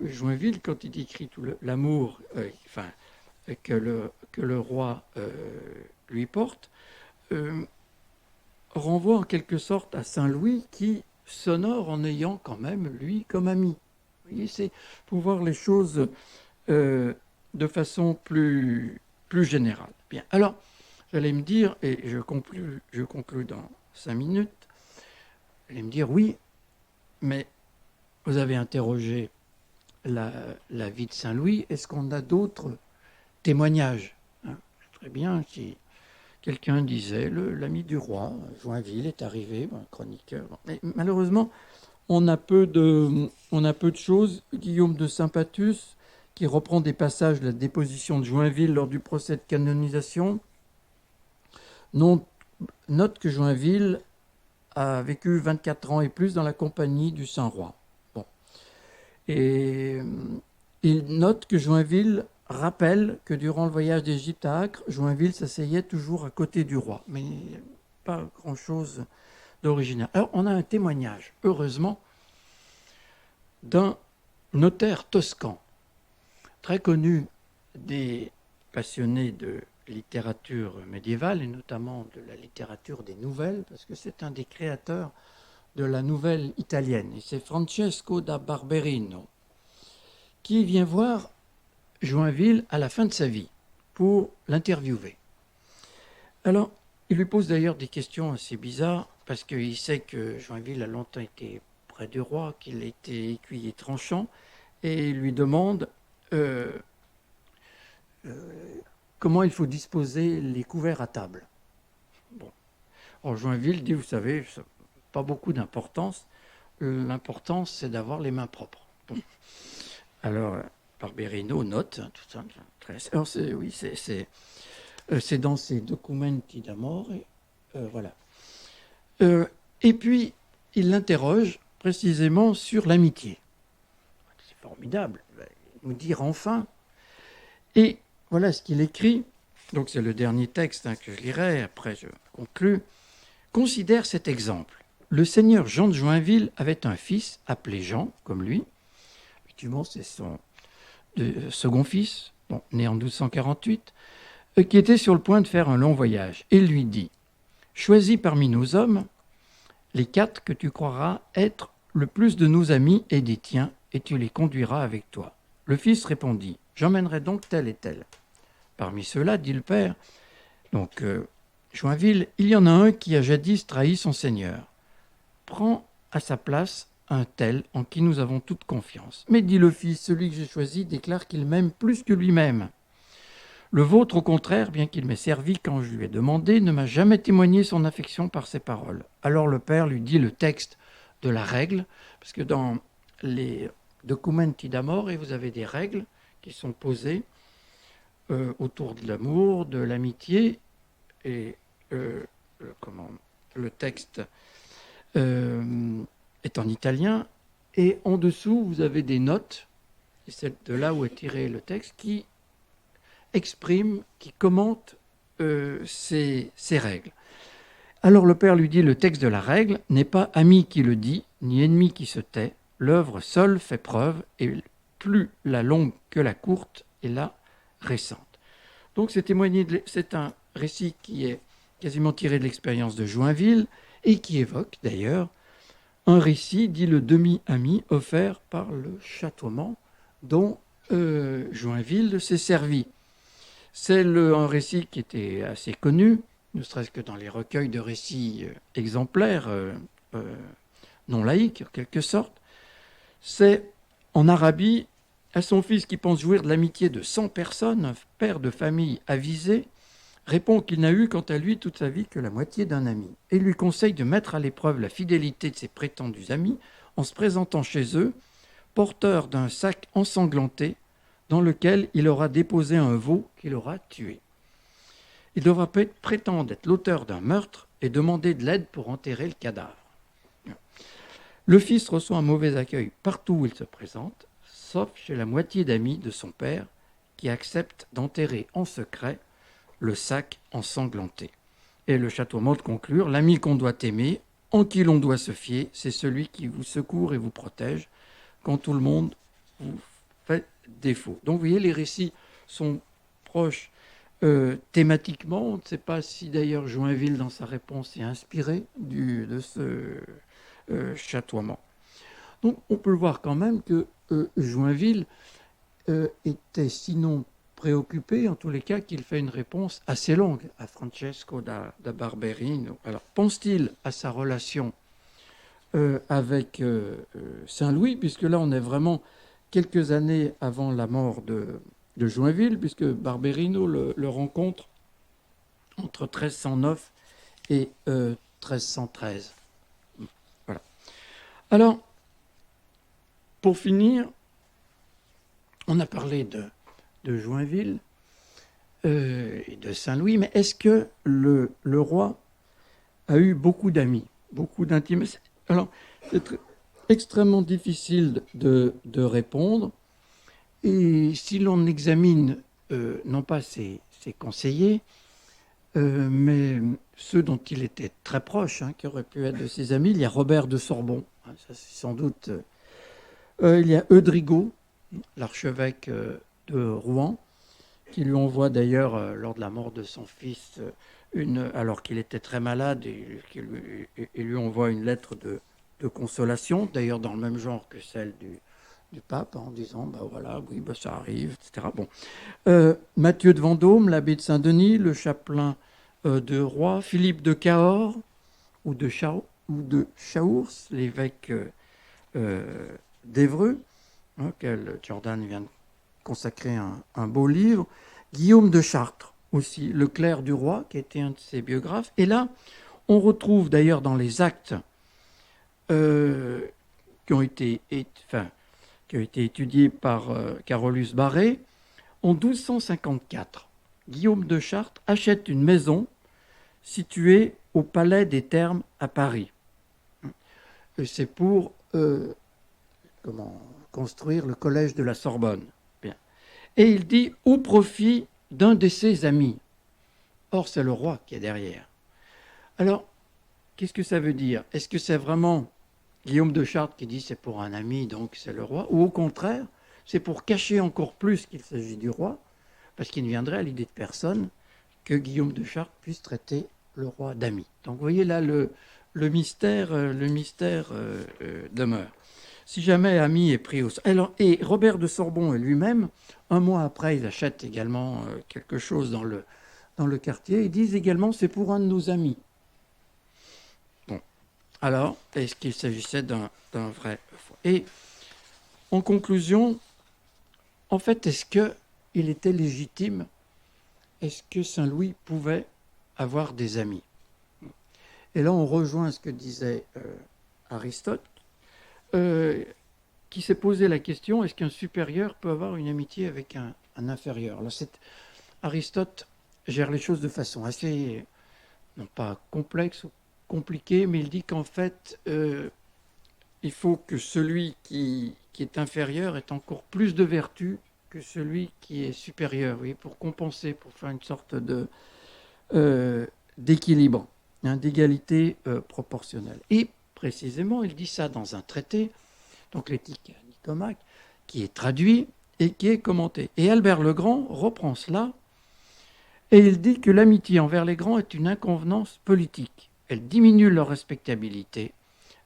Joinville, quand il décrit tout l'amour que le roi lui porte, renvoie en quelque sorte à Saint-Louis qui s'honore en ayant quand même lui comme ami. Vous voyez, c'est pour voir les choses de façon plus générale. Bien, alors, j'allais me dire, et je conclus dans 5 minutes, j'allais me dire oui, mais vous avez interrogé la vie de Saint-Louis, est-ce qu'on a d'autres témoignages? Très bien, si quelqu'un disait, l'ami du roi, Joinville, est arrivé, un chroniqueur. Mais malheureusement, on a peu de choses. Guillaume de Saint-Patus, qui reprend des passages de la déposition de Joinville lors du procès de canonisation, note que Joinville a vécu 24 ans et plus dans la compagnie du Saint-Roi. Bon. Et il note que Joinville rappelle que durant le voyage d'Égypte à Acre, Joinville s'asseyait toujours à côté du roi. Mais pas grand-chose d'original. Alors, on a un témoignage, heureusement, d'un notaire toscan, très connu des passionnés de littérature médiévale, et notamment de la littérature des nouvelles, parce que c'est un des créateurs de la nouvelle italienne. Et c'est Francesco da Barberino, qui vient voir Joinville à la fin de sa vie pour l'interviewer. Alors, il lui pose d'ailleurs des questions assez bizarres, parce qu'il sait que Joinville a longtemps été près du roi, qu'il était écuyer tranchant, et il lui demande comment il faut disposer les couverts à table. Bon. Alors Joinville dit, vous savez, ça n'a pas beaucoup d'importance. L'importance, c'est d'avoir les mains propres. Bon. Alors, Barberino note tout ça. Alors, c'est dans ses Documenti d'Amore. Voilà. Et puis, il l'interroge précisément sur l'amitié. C'est formidable, il va nous dire enfin. Et voilà ce qu'il écrit. Donc c'est le dernier texte que je lirai, après je conclus. Considère cet exemple. Le seigneur Jean de Joinville avait un fils appelé Jean, comme lui. Effectivement, c'est son second fils, né en 1248, qui était sur le point de faire un long voyage. Il lui dit « Choisis parmi nos hommes les 4 que tu croiras être le plus de nos amis et des tiens, et tu les conduiras avec toi. » Le fils répondit « J'emmènerai donc tel et tel. » Parmi ceux-là, dit le père, donc Joinville, il y en a un qui a jadis trahi son seigneur. Prends à sa place un tel en qui nous avons toute confiance. Mais, dit le fils, celui que j'ai choisi déclare qu'il m'aime plus que lui-même. Le vôtre, au contraire, bien qu'il m'ait servi quand je lui ai demandé, ne m'a jamais témoigné son affection par ses paroles. Alors le père lui dit le texte de la règle, parce que dans les documenti d'amore, vous avez des règles qui sont posées autour de l'amour, de l'amitié, et le texte est en italien, et en dessous, vous avez des notes, et c'est de là où est tiré le texte, qui exprime, qui commente ces règles. Alors le père lui dit, le texte de la règle n'est pas ami qui le dit, ni ennemi qui se tait, l'œuvre seule fait preuve, et plus la longue que la courte est la récente. Donc c'est un récit qui est quasiment tiré de l'expérience de Joinville, et qui évoque d'ailleurs un récit, dit le demi-ami, offert par le châteaument, dont Joinville s'est servi. C'est un récit qui était assez connu, ne serait-ce que dans les recueils de récits exemplaires, non laïques en quelque sorte. C'est en Arabie, à son fils qui pense jouir de l'amitié de 100 personnes, un père de famille avisé répond qu'il n'a eu quant à lui toute sa vie que la moitié d'un ami, et lui conseille de mettre à l'épreuve la fidélité de ses prétendus amis en se présentant chez eux, porteur d'un sac ensanglanté dans lequel il aura déposé un veau qu'il aura tué. Il devra prétendre être l'auteur d'un meurtre et demander de l'aide pour enterrer le cadavre. Le fils reçoit un mauvais accueil partout où il se présente, sauf chez la moitié d'amis de son père qui accepte d'enterrer en secret le sac ensanglanté. Et le châteaument de conclure, l'ami qu'on doit aimer, en qui l'on doit se fier, c'est celui qui vous secourt et vous protège quand tout le monde vous fait défaut. Donc vous voyez, les récits sont proches thématiquement. On ne sait pas si d'ailleurs Joinville, dans sa réponse, est inspiré de ce châtoiement. Donc on peut le voir quand même que Joinville était sinon préoccupé, en tous les cas, qu'il fait une réponse assez longue à Francesco da Barberino. Alors, pense-t-il à sa relation avec Saint-Louis, puisque là, on est vraiment quelques années avant la mort de Joinville, puisque Barberino le rencontre entre 1309 et 1313. Voilà. Alors, pour finir, on a parlé de Joinville et de Saint-Louis, mais est-ce que le roi a eu beaucoup d'amis, beaucoup d'intimes? Alors, c'est extrêmement difficile de répondre, et si l'on examine non pas ses conseillers, mais ceux dont il était très proche, qui auraient pu être de ses amis, il y a Robert de Sorbon, ça c'est sans doute, il y a Eudrigo, l'archevêque de Rouen, qui lui envoie d'ailleurs, lors de la mort de son fils, alors qu'il était très malade, et lui envoie une lettre de consolation, d'ailleurs dans le même genre que celle du pape, en disant, voilà, oui, ça arrive, etc. Bon. Mathieu de Vendôme, l'abbé de Saint-Denis, le chapelain de Roye, Philippe de Cahors, ou de Chaours, l'évêque d'Évreux, auquel Jordan vient de consacrer un beau livre, Guillaume de Chartres aussi, le clerc du roi, qui était un de ses biographes. Et là, on retrouve d'ailleurs dans les actes qui ont été étudiés par Carolus Barré, en 1254, Guillaume de Chartres achète une maison située au Palais des Thermes à Paris. c'est pour construire le collège de la Sorbonne. Bien. Et il dit au profit d'un de ses amis. Or, c'est le roi qui est derrière. Alors, qu'est-ce que ça veut dire? Est-ce que c'est vraiment Guillaume de Chartres qui dit c'est pour un ami, donc c'est le roi? Ou au contraire, c'est pour cacher encore plus qu'il s'agit du roi, parce qu'il ne viendrait à l'idée de personne que Guillaume de Chartres puisse traiter le roi d'ami. Donc vous voyez là, le mystère, demeure. Si jamais Ami est pris au... Alors, et Robert de Sorbon lui-même, un mois après, il achète également quelque chose dans le quartier. Ils disent également c'est pour un de nos amis. Bon, alors, est-ce qu'il s'agissait d'un vrai... Et en conclusion, en fait, est-ce qu'il était légitime? Est-ce que Saint-Louis pouvait avoir des amis? Et là, on rejoint ce que disait Aristote, qui s'est posé la question, est-ce qu'un supérieur peut avoir une amitié avec un inférieur? Alors, Aristote gère les choses de façon assez, non pas complexe ou compliquée, mais il dit qu'en fait, il faut que celui qui est inférieur ait encore plus de vertu que celui qui est supérieur, oui, pour compenser, pour faire une sorte d'équilibre, d'égalité proportionnelle. Et précisément, il dit ça dans un traité, donc l'éthique à Nicomaque, qui est traduit et qui est commenté. Et Albert le Grand reprend cela et il dit que l'amitié envers les grands est une inconvenance politique. Elle diminue leur respectabilité.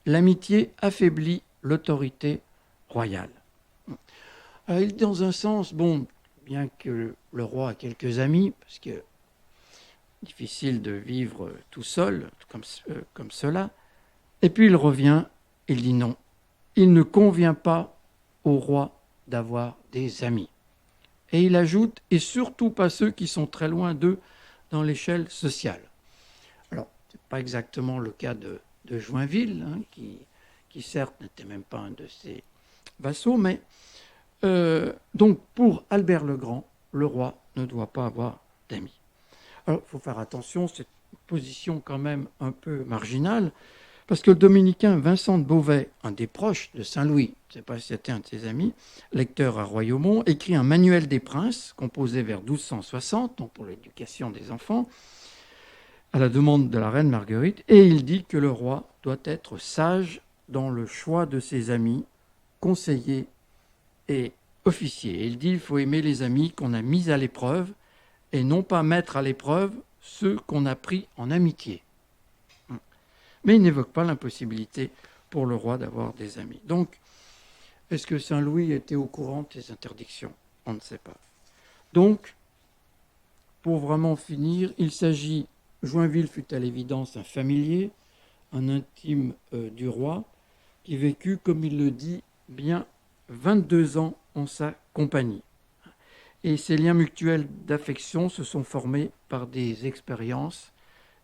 L'amitié affaiblit l'autorité royale. Alors, dans un sens, bon, bien que le roi a quelques amis, parce que difficile de vivre tout seul, comme cela, et puis il revient, il dit non, il ne convient pas au roi d'avoir des amis. Et il ajoute, et surtout pas ceux qui sont très loin d'eux dans l'échelle sociale. Alors, ce n'est pas exactement le cas de Joinville, qui certes n'était même pas un de ses vassaux, mais donc pour Albert le Grand, le roi ne doit pas avoir d'amis. Alors, il faut faire attention, c'est une position quand même un peu marginale, parce que le dominicain Vincent de Beauvais, un des proches de Saint-Louis, je ne sais pas si c'était un de ses amis, lecteur à Royaumont, écrit un manuel des princes, composé vers 1260, donc pour l'éducation des enfants, à la demande de la reine Marguerite, et il dit que le roi doit être sage dans le choix de ses amis, conseillers et officiers. Il dit qu'il faut aimer les amis qu'on a mis à l'épreuve, et non pas mettre à l'épreuve ceux qu'on a pris en amitié. Mais il n'évoque pas l'impossibilité pour le roi d'avoir des amis. Donc, est-ce que Saint-Louis était au courant de ces interdictions? On ne sait pas. Donc, pour vraiment finir, il s'agit, Joinville fut à l'évidence un familier, un intime du roi, qui vécut, comme il le dit, bien 22 ans en sa compagnie. Et ces liens mutuels d'affection se sont formés par des expériences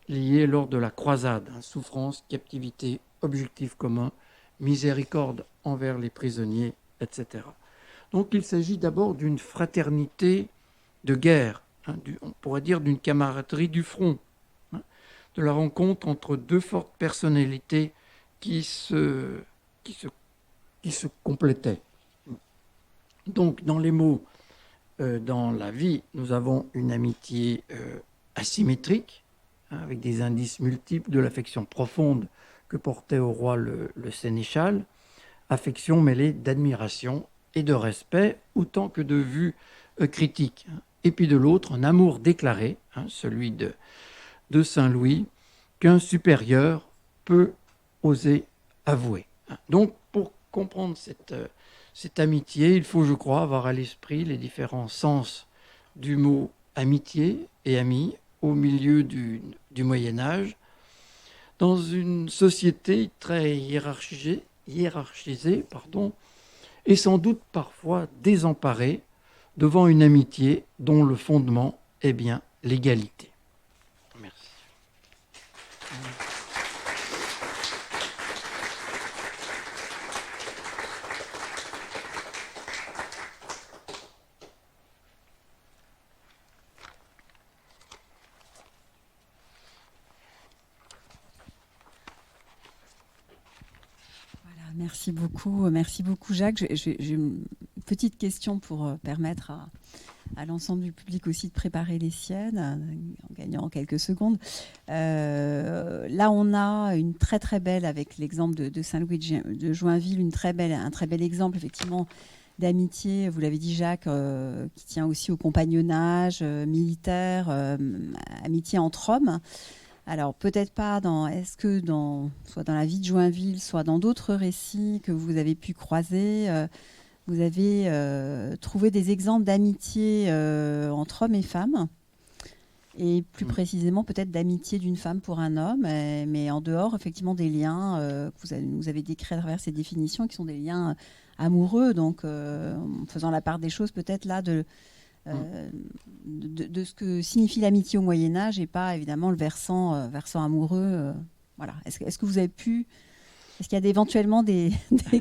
liées lors de la croisade, souffrance, captivité, objectif commun, miséricorde envers les prisonniers, etc. Donc il s'agit d'abord d'une fraternité de guerre, on pourrait dire d'une camaraderie du front, de la rencontre entre deux fortes personnalités qui se complétaient. Donc dans les mots, dans la vie, nous avons une amitié asymétrique, avec des indices multiples de l'affection profonde que portait au roi le sénéchal, affection mêlée d'admiration et de respect, autant que de vues critiques. Et puis de l'autre, un amour déclaré, celui de Saint-Louis, qu'un supérieur peut oser avouer. Donc, pour comprendre cette amitié, il faut, je crois, avoir à l'esprit les différents sens du mot amitié et ami au milieu du Moyen-Âge, dans une société très hiérarchisée, et sans doute parfois désemparée devant une amitié dont le fondement est bien l'égalité. Merci. Merci beaucoup Jacques. J'ai une petite question pour permettre à l'ensemble du public aussi de préparer les siennes en gagnant quelques secondes. Là, on a une très très belle, avec l'exemple de Saint-Louis de Joinville, un très bel exemple effectivement d'amitié, vous l'avez dit Jacques, qui tient aussi au compagnonnage militaire, amitié entre hommes. Alors peut-être pas soit dans la vie de Joinville, soit dans d'autres récits que vous avez pu croiser, vous avez trouvé des exemples d'amitié entre hommes et femmes, et plus précisément peut-être d'amitié d'une femme pour un homme, mais en dehors effectivement des liens que vous avez décrits à travers ces définitions, qui sont des liens amoureux, donc en faisant la part des choses peut-être là de ce que signifie l'amitié au Moyen-Âge, et pas évidemment le versant amoureux. Voilà. Est-ce que vous avez pu... Est-ce qu'il y a éventuellement des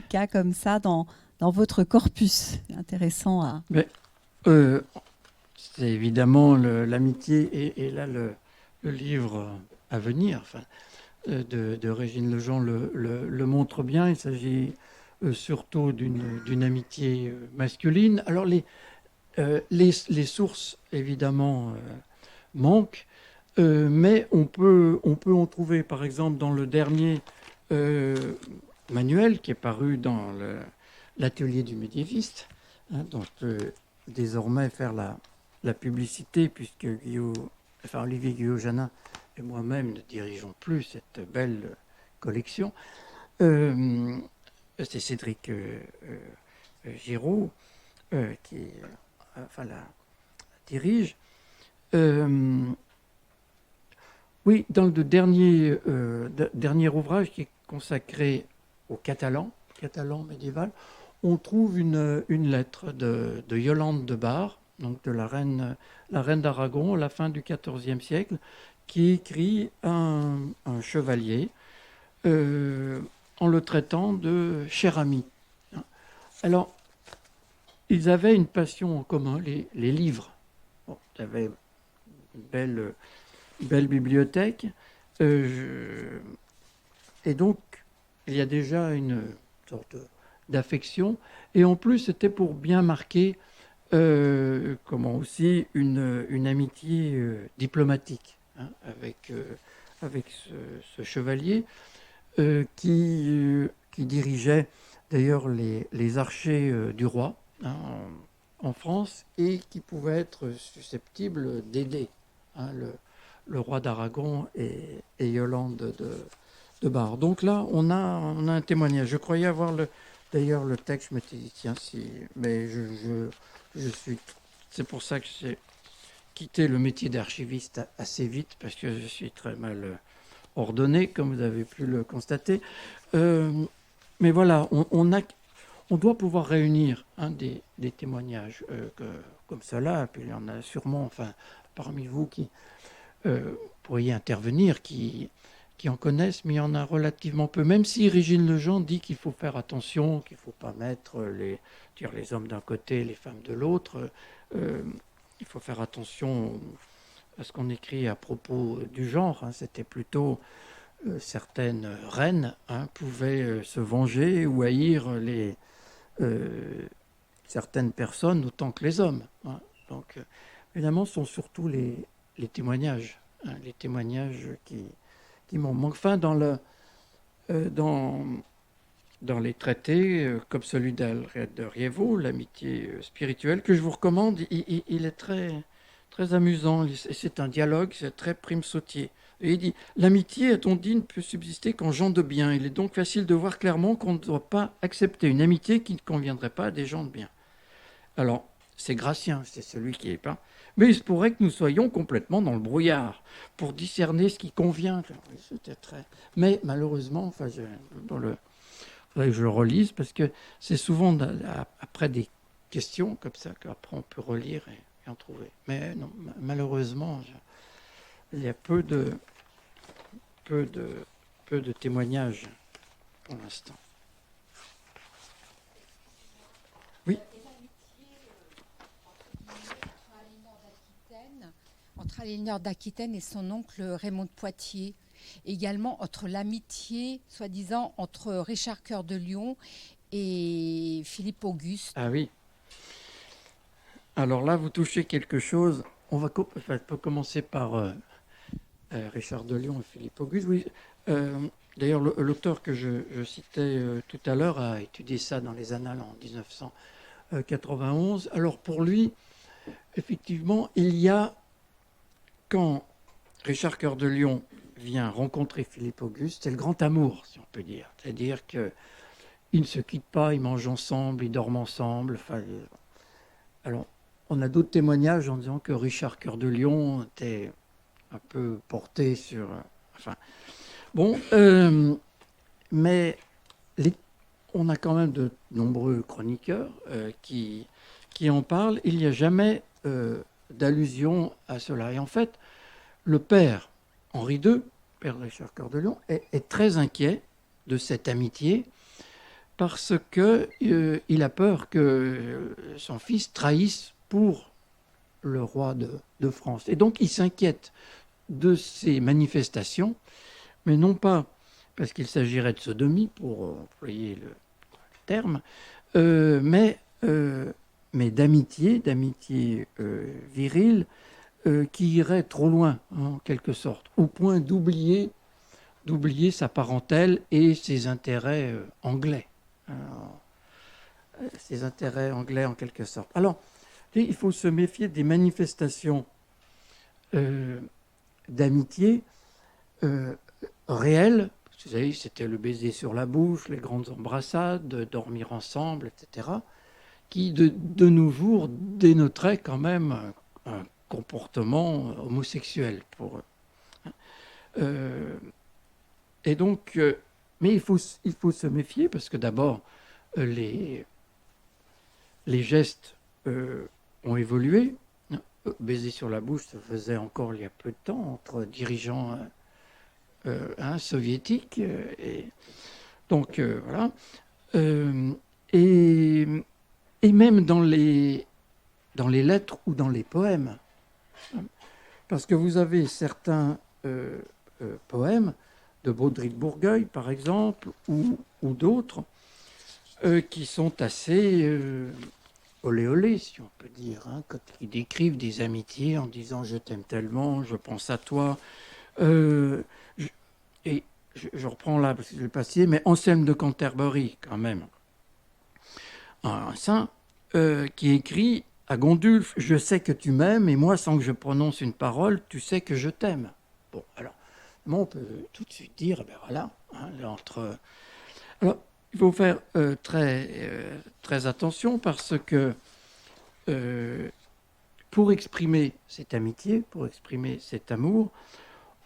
cas comme ça dans votre corpus intéressant à... C'est évidemment l'amitié, et là le livre à venir de Régine Lejean le montre bien. Il s'agit surtout d'une amitié masculine. Alors les sources évidemment manquent, mais on peut en trouver par exemple dans le dernier manuel qui est paru dans l'atelier du médiéviste, dont je peux désormais faire la publicité, puisque Olivier Guyot-Janin et moi-même ne dirigeons plus cette belle collection. C'est Cédric Giraud qui la dirige. Oui, dans le dernier ouvrage qui est consacré au catalan médiéval, on trouve une lettre de Yolande de Bar, donc de la reine d'Aragon à la fin du XIVe siècle, qui écrit un chevalier en le traitant de cher ami. Alors, ils avaient une passion en commun, les livres. Bon, ils avaient une belle bibliothèque. Et donc, il y a déjà une sorte d'affection. Et en plus, c'était pour bien marquer aussi une amitié diplomatique avec ce chevalier qui dirigeait d'ailleurs les archers du roi en France, et qui pouvait être susceptible d'aider le roi d'Aragon et Yolande de Bar. Donc là, on a un témoignage. Je croyais avoir d'ailleurs le texte, je m'étais dit, tiens, mais c'est pour ça que j'ai quitté le métier d'archiviste assez vite, parce que je suis très mal ordonné, comme vous avez pu le constater. Mais voilà, on doit pouvoir réunir des témoignages comme cela, puis il y en a sûrement, parmi vous qui pourriez intervenir, qui en connaissent, mais il y en a relativement peu. Même si Régine Lejean dit qu'il faut faire attention, qu'il ne faut pas mettre les hommes d'un côté, les femmes de l'autre, il faut faire attention à ce qu'on écrit à propos du genre. C'était plutôt certaines reines pouvaient se venger ou haïr certaines personnes autant que les hommes. Donc, évidemment, ce sont surtout les témoignages, les témoignages qui manquent. Enfin, dans les traités, comme celui de Rievaud, l'amitié spirituelle, que je vous recommande, il est très, très amusant. C'est un dialogue, c'est très Prime Sautier. Et il dit « L'amitié, a-t-on dit, ne peut subsister qu'en gens de bien. Il est donc facile de voir clairement qu'on ne doit pas accepter une amitié qui ne conviendrait pas à des gens de bien. » Alors, c'est Gratien, c'est celui qui est peint. Mais il se pourrait que nous soyons complètement dans le brouillard pour discerner ce qui convient. C'était très... Mais malheureusement, faudrait que je le relise, parce que c'est souvent après des questions comme ça qu'après on peut relire et en trouver. Mais non, malheureusement, il y a peu de témoignages pour l'instant. Oui. Entre Aliénor d'Aquitaine et son oncle Raymond de Poitiers. également entre l'amitié, soi-disant, entre Richard Cœur de Lion et Philippe Auguste. Ah oui. Alors là, vous touchez quelque chose. On peut commencer par Richard de Lion et Philippe Auguste. Oui. D'ailleurs, l'auteur que je citais tout à l'heure a étudié ça dans les Annales en 1991. Alors pour lui, effectivement, il y a, quand Richard Cœur de Lion vient rencontrer Philippe Auguste, c'est le grand amour, si on peut dire. C'est-à-dire qu'ils ne se quittent pas, ils mangent ensemble, ils dorment ensemble. Enfin, alors, on a d'autres témoignages en disant que Richard Cœur de Lion était un peu porté sur... enfin, bon, mais on a quand même de nombreux chroniqueurs qui en parlent. Il n'y a jamais d'allusion à cela. Et en fait, le père Henri II, père de Richard Cœur de Lion, est très inquiet de cette amitié parce qu'il a peur que son fils trahisse pour le roi de France. Et donc, il s'inquiète de ces manifestations, mais non pas parce qu'il s'agirait de sodomie, pour employer le terme, mais d'amitié virile, qui irait trop loin, hein, en quelque sorte, au point d'oublier sa parentèle et ses intérêts anglais. Ses intérêts anglais, en quelque sorte. Alors, il faut se méfier des manifestations d'amitié réelles. Vous savez, c'était le baiser sur la bouche, les grandes embrassades, dormir ensemble, etc., qui, de nos jours, dénoteraient quand même un comportement homosexuel pour eux. Et donc, mais il faut se méfier parce que d'abord, les gestes ont évolué. Baiser sur la bouche se faisait encore il y a peu de temps entre dirigeants soviétiques. Et donc, voilà. Et même dans les lettres ou dans les poèmes. Parce que vous avez certains poèmes de Baudry de Bourgueil, par exemple, ou d'autres, qui sont assez olé olé, si on peut dire, hein, quand ils décrivent des amitiés en disant « je t'aime tellement, je pense à toi ». Je reprends là, parce que je l'ai pas cité, mais Anselme de Canterbury, quand même, un saint qui écrit à Gondulphe « Je sais que tu m'aimes, et moi, sans que je prononce une parole, tu sais que je t'aime ». Bon, alors, on peut tout de suite dire, ben voilà, hein, Alors, il faut faire très attention parce que pour exprimer cette amitié, pour exprimer cet amour,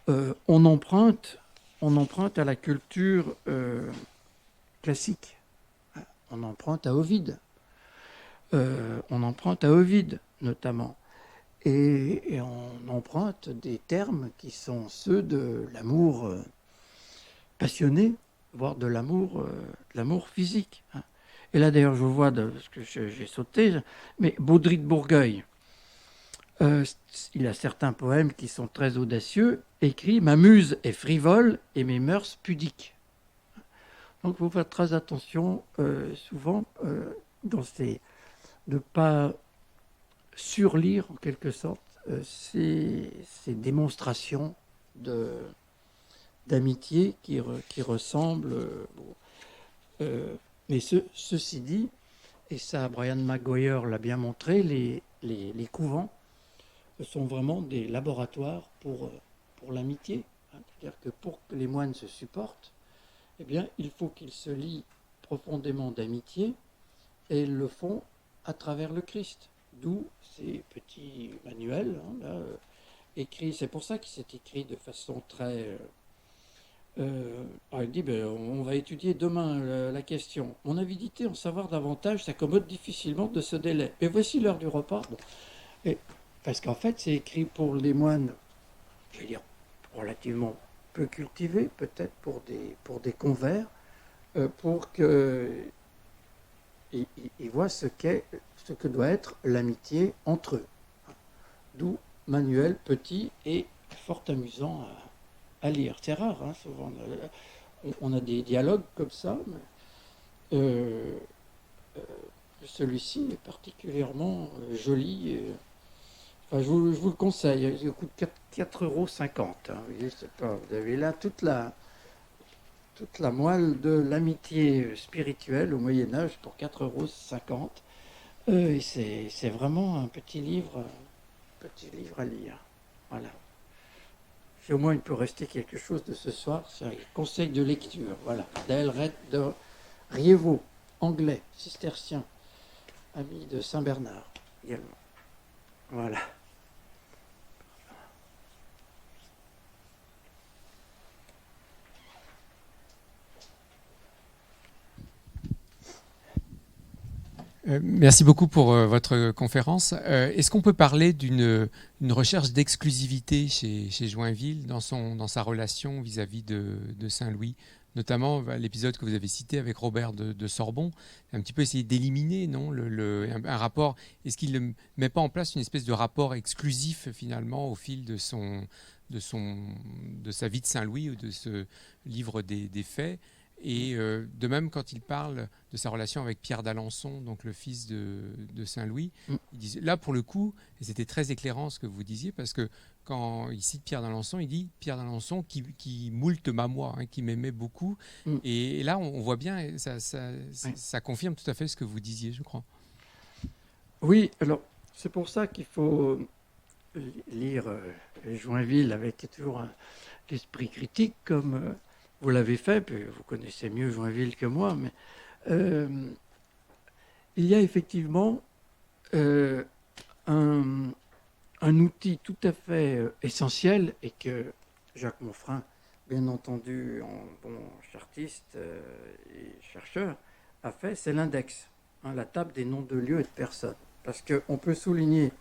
on emprunte à la culture classique. On emprunte à Ovide. Notamment. Et on emprunte des termes qui sont ceux de l'amour passionné, voire de l'amour physique. Et là, d'ailleurs, je vois, parce que j'ai sauté, mais Baudry de Bourgueil, il a certains poèmes qui sont très audacieux, écrits « Ma muse est frivole et mes mœurs pudiques ». Donc, il faut faire très attention, souvent, de ne pas surlire, en quelque sorte, ces démonstrations d'amitié qui ressemblent. Mais ceci dit, et ça, Brian McGuire l'a bien montré, les couvents sont vraiment des laboratoires pour l'amitié. Hein. C'est-à-dire que pour que les moines se supportent, eh bien, il faut qu'ils se lient profondément d'amitié, et ils le font à travers le Christ. D'où ces petits manuels écrits. C'est pour ça qu'il s'est écrit de façon très... il dit, on va étudier demain la question. Mon avidité en savoir davantage s'accommode difficilement de ce délai. Et voici l'heure du repas. Bon. Parce qu'en fait, c'est écrit pour les moines, je veux dire, relativement peu cultivés, peut-être pour des convers, pour qu'ils voient ce que doit être l'amitié entre eux. D'où manuel petit et fort amusant à lire. C'est rare, hein, souvent. On a des dialogues comme ça, mais celui-ci est particulièrement joli. Enfin, je vous le conseille. Il coûte 4,50 €. Hein. Vous voyez, vous avez là toute la moelle de l'amitié spirituelle au Moyen-Âge pour 4,50 €. Et c'est vraiment un petit livre à lire. Voilà. Si au moins il peut rester quelque chose de ce soir, c'est un conseil de lecture. Voilà. D'Aelred de Rievaulx, anglais, cistercien, ami de Saint-Bernard également. Voilà. Merci beaucoup pour votre conférence. Est-ce qu'on peut parler d'une recherche d'exclusivité chez Joinville dans sa relation vis-à-vis de Saint-Louis, notamment l'épisode que vous avez cité avec Robert de Sorbon, un petit peu essayer d'éliminer un rapport. Est-ce qu'il ne met pas en place une espèce de rapport exclusif finalement au fil de sa vie de Saint-Louis ou de ce livre des faits? Et de même, quand il parle de sa relation avec Pierre d'Alençon, donc le fils de Saint-Louis, il dit, là pour le coup, et c'était très éclairant ce que vous disiez, parce que quand il cite Pierre d'Alençon, il dit Pierre d'Alençon qui moult moi, hein, qui m'aimait beaucoup. Et là, on voit bien, et ça confirme tout à fait ce que vous disiez, je crois. Oui, alors c'est pour ça qu'il faut lire Joinville avec toujours l'esprit critique, comme vous l'avez fait, puis vous connaissez mieux Joinville que moi, mais il y a effectivement un outil tout à fait essentiel et que Jacques Monfrein, bien entendu, en bon chartiste et chercheur, a fait, c'est l'index, hein, la table des noms de lieux et de personnes. Parce qu'on peut souligner,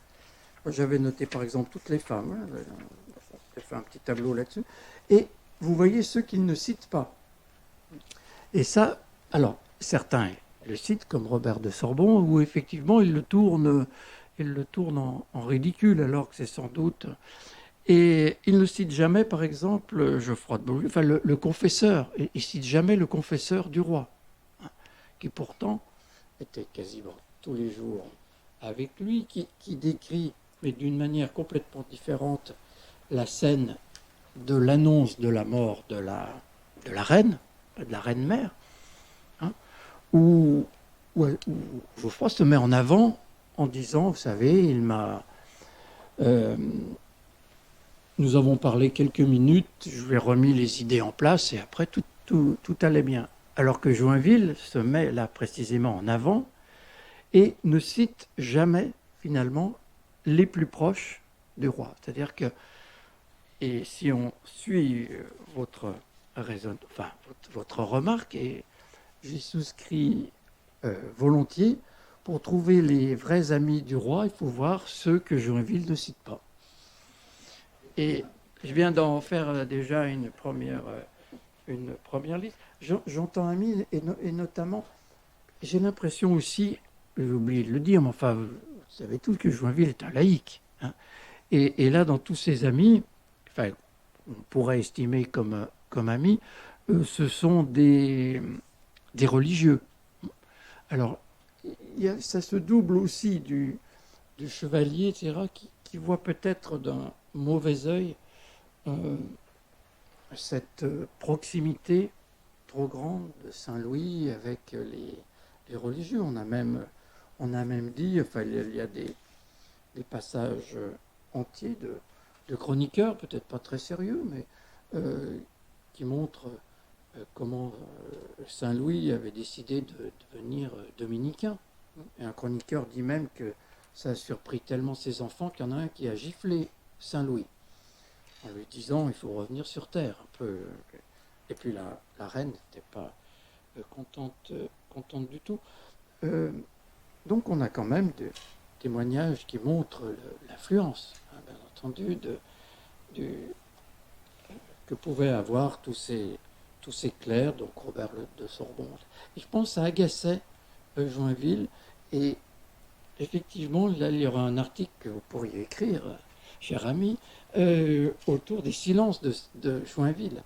j'avais noté par exemple toutes les femmes, hein, j'ai fait un petit tableau là-dessus, et vous voyez ceux qu'il ne cite pas. Et ça, alors, certains le citent, comme Robert de Sorbon, où effectivement il le tourne en ridicule, alors que c'est sans doute... Et il ne cite jamais, par exemple, Geoffroy de Beaulieu, enfin le confesseur, il ne cite jamais le confesseur du roi, hein, qui pourtant était quasiment tous les jours avec lui, qui décrit, mais d'une manière complètement différente, la scène de l'annonce de la mort de la reine mère, hein, où Geoffroy se met en avant en disant, vous savez, nous avons parlé quelques minutes, je lui ai remis les idées en place et après tout allait bien. Alors que Joinville se met là précisément en avant et ne cite jamais finalement les plus proches du roi. C'est-à-dire que, et si on suit votre remarque, et j'y souscris volontiers, pour trouver les vrais amis du roi, il faut voir ceux que Joinville ne cite pas. Et je viens d'en faire déjà une première liste. J'entends amis, et notamment, j'ai l'impression aussi, j'ai oublié de le dire, mais enfin, vous savez tous que Joinville est un laïc. Hein. Et là, dans tous ses amis, enfin, on pourrait estimer comme amis, ce sont des religieux. Alors, ça se double aussi du chevalier, etc., qui voit peut-être d'un mauvais œil cette proximité trop grande de Saint-Louis avec les religieux. On a même dit, enfin, il y a des passages entiers de chroniqueurs, peut-être pas très sérieux, mais qui montrent comment Saint-Louis avait décidé de devenir dominicain. Et un chroniqueur dit même que ça a surpris tellement ses enfants qu'il y en a un qui a giflé Saint-Louis en lui disant il faut revenir sur terre un peu. Et puis la reine n'était pas contente du tout. Donc on a quand même des témoignages qui montrent l'influence, hein, bien entendu, que pouvaient avoir tous ces clercs, donc Robert de Sorbon. Et je pense à Agacet, Joinville, et effectivement, là, il y aura un article que vous pourriez écrire cher ami, autour des silences de Joinville.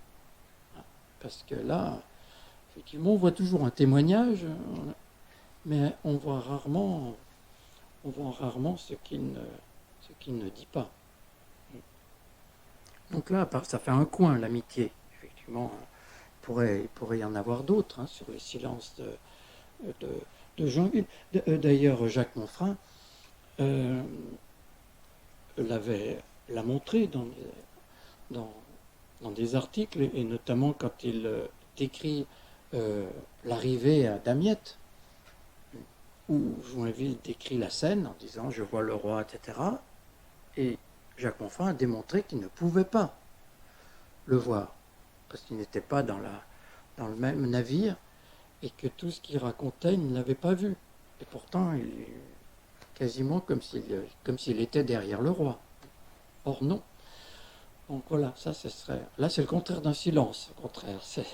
Parce que là, effectivement, on voit toujours un témoignage, mais on voit rarement ce qu'il ne dit pas. Donc là, ça fait un coin, l'amitié. Effectivement, il pourrait y en avoir d'autres, sur les silences de Joinville. D'ailleurs, Jacques Monfrin l'a montré dans des articles, et notamment quand il décrit l'arrivée à Damiette, où Joinville décrit la scène en disant « je vois le roi », etc. Et Jacques Monfrin a démontré qu'il ne pouvait pas le voir, parce qu'il n'était pas dans le même navire, et que tout ce qu'il racontait, il ne l'avait pas vu. Et pourtant, il est quasiment comme s'il était derrière le roi. Or non. Donc voilà, ça ce serait... Là, c'est le contraire d'un silence. Au contraire, c'est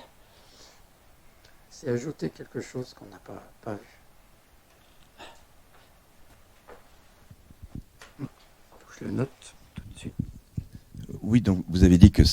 ajouter quelque chose qu'on n'a pas vu. Je le note tout de suite. Oui, donc vous avez dit que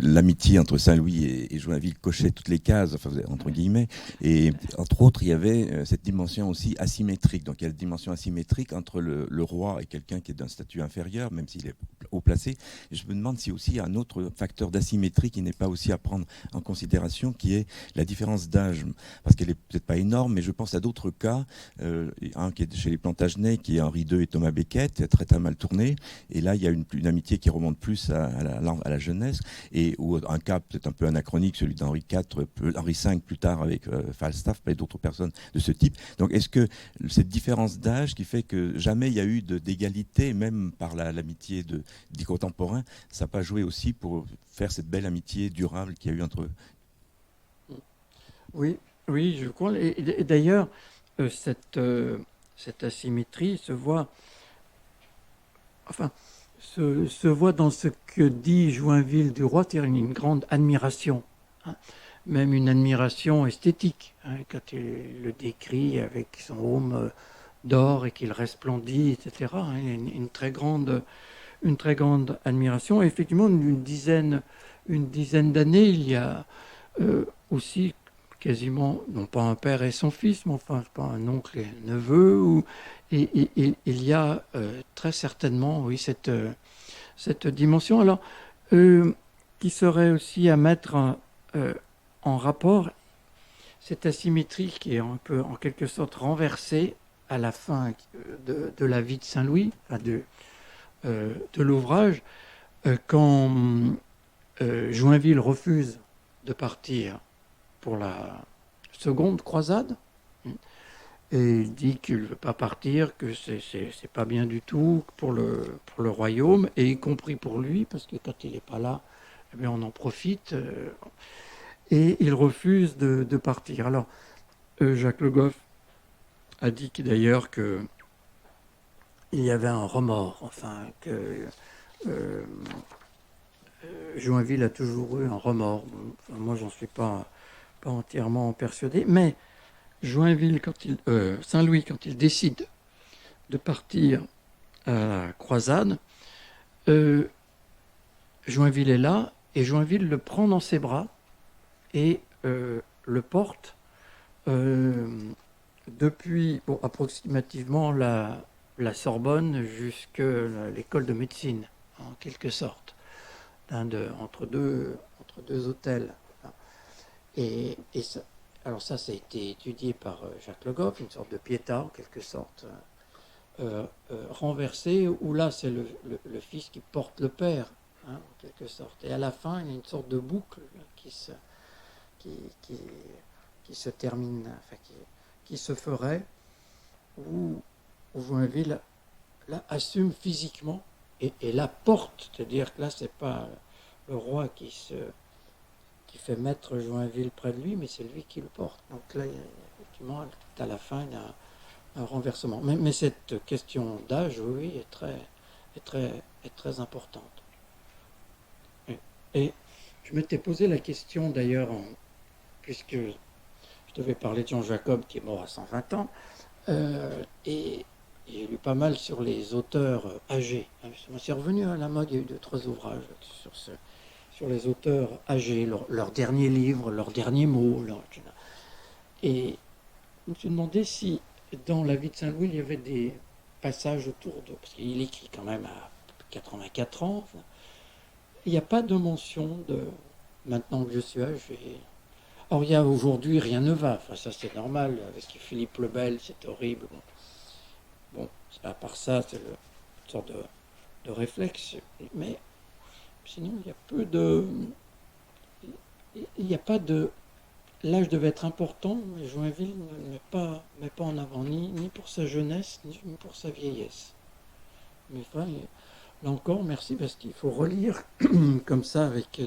l'amitié entre Saint-Louis et Joinville cochait toutes les cases, enfin, entre guillemets, et entre autres, il y avait cette dimension aussi asymétrique. Donc il y a la dimension asymétrique entre le roi et quelqu'un qui est d'un statut inférieur, même s'il est haut placé. Et je me demande si aussi il y a un autre facteur d'asymétrie qui n'est pas aussi à prendre en considération, qui est la différence d'âge, parce qu'elle est peut-être pas énorme, mais je pense à d'autres cas, un qui est chez les Plantagenets, qui est Henri II et Thomas Becket, très mal tourné, et là il y a une amitié qui remonte plus à la jeunesse, et ou un cas peut-être un peu anachronique, celui d'Henri IV, Henri V plus tard avec Falstaff, et d'autres personnes de ce type. Donc est-ce que cette différence d'âge qui fait que jamais il y a eu d'égalité, même par l'amitié des contemporains, ça n'a pas joué aussi pour faire cette belle amitié durable qu'il y a eu entre eux? Oui, je crois. Et d'ailleurs, cette asymétrie se voit dans ce que dit Joinville du roi, c'est-à-dire une grande admiration, même une admiration esthétique, quand il le décrit avec son aume d'or et qu'il resplendit, etc. Une très grande admiration. Et effectivement, une dizaine d'années, il y a aussi quasiment, non pas un père et son fils, mais enfin, pas un oncle et un neveu, et il y a très certainement, oui, cette dimension, alors, qui serait aussi à mettre en rapport cette asymétrie qui est un peu, en quelque sorte, renversée à la fin de la vie de Saint-Louis, de l'ouvrage, quand Joinville refuse de partir pour la seconde croisade, et il dit qu'il ne veut pas partir, que c'est pas bien du tout pour le royaume, et y compris pour lui, parce que quand il n'est pas là, eh bien on en profite, et il refuse de partir. Alors, Jacques Le Goff a dit d'ailleurs qu'il y avait un remords, enfin, que Joinville a toujours eu un remords. Enfin, moi, j'en suis pas entièrement persuadé, mais Saint-Louis, quand il décide de partir à la croisade, Joinville est là, et Joinville le prend dans ses bras et le porte depuis approximativement la Sorbonne jusqu'à l'école de médecine, en quelque sorte, entre deux hôtels. Et ça, alors ça a été étudié par Jacques Le Goff, une sorte de piéta, en quelque sorte, renversé, où là c'est le fils qui porte le père, en quelque sorte. Et à la fin, il y a une sorte de boucle qui se termine, enfin, qui se ferait, où Joinville là, assume physiquement et la porte, c'est-à-dire que là c'est pas le roi qui fait mettre Joinville près de lui, mais c'est lui qui le porte. Donc là, effectivement, à la fin, il y a un renversement. Mais cette question d'âge, oui, est très importante. Et je m'étais posé la question, d'ailleurs, puisque je devais parler de Jean Jacob, qui est mort à 120 ans, et J'ai lu pas mal sur les auteurs âgés. C'est revenu à la mode, il y a eu 2-3 ouvrages sur les auteurs âgés, leurs derniers livres, leurs derniers mots. Et je me suis demandé si dans la vie de Saint-Louis, il y avait des passages autour de... Parce qu'il écrit quand même à 84 ans. Enfin, il n'y a pas de mention de... Maintenant que je suis âgé... Alors il y a aujourd'hui Rien ne va. Enfin ça c'est normal. Avec Philippe le Bel, c'est horrible. Bon, à part ça, c'est une sorte de réflexe. Mais sinon, il y a peu de... Il n'y a pas de... L'âge devait être important, mais Joinville ne met pas en avant, ni pour sa jeunesse, ni pour sa vieillesse. Mais enfin, là encore, merci, parce qu'il faut relire comme ça, avec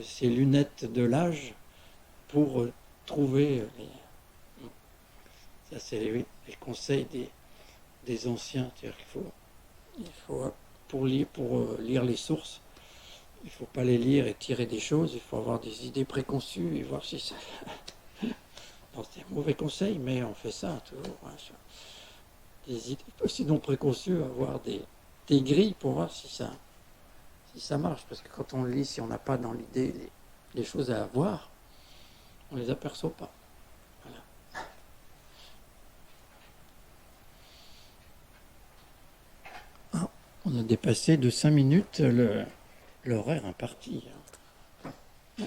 ces lunettes de l'âge, pour trouver... Ça, c'est les conseils des anciens. C'est-à-dire qu'il faut pour lire les sources, il ne faut pas les lire et tirer des choses, il faut avoir des idées préconçues et voir si ça... Bon, c'est un mauvais conseil, mais on fait ça toujours. Hein, des idées, sinon préconçues, avoir des grilles pour voir si ça marche. Parce que quand on lit, si on n'a pas dans l'idée les choses à avoir, on ne les aperçoit pas. Voilà. Ah, on a dépassé de 5 minutes l'horaire imparti. Hein.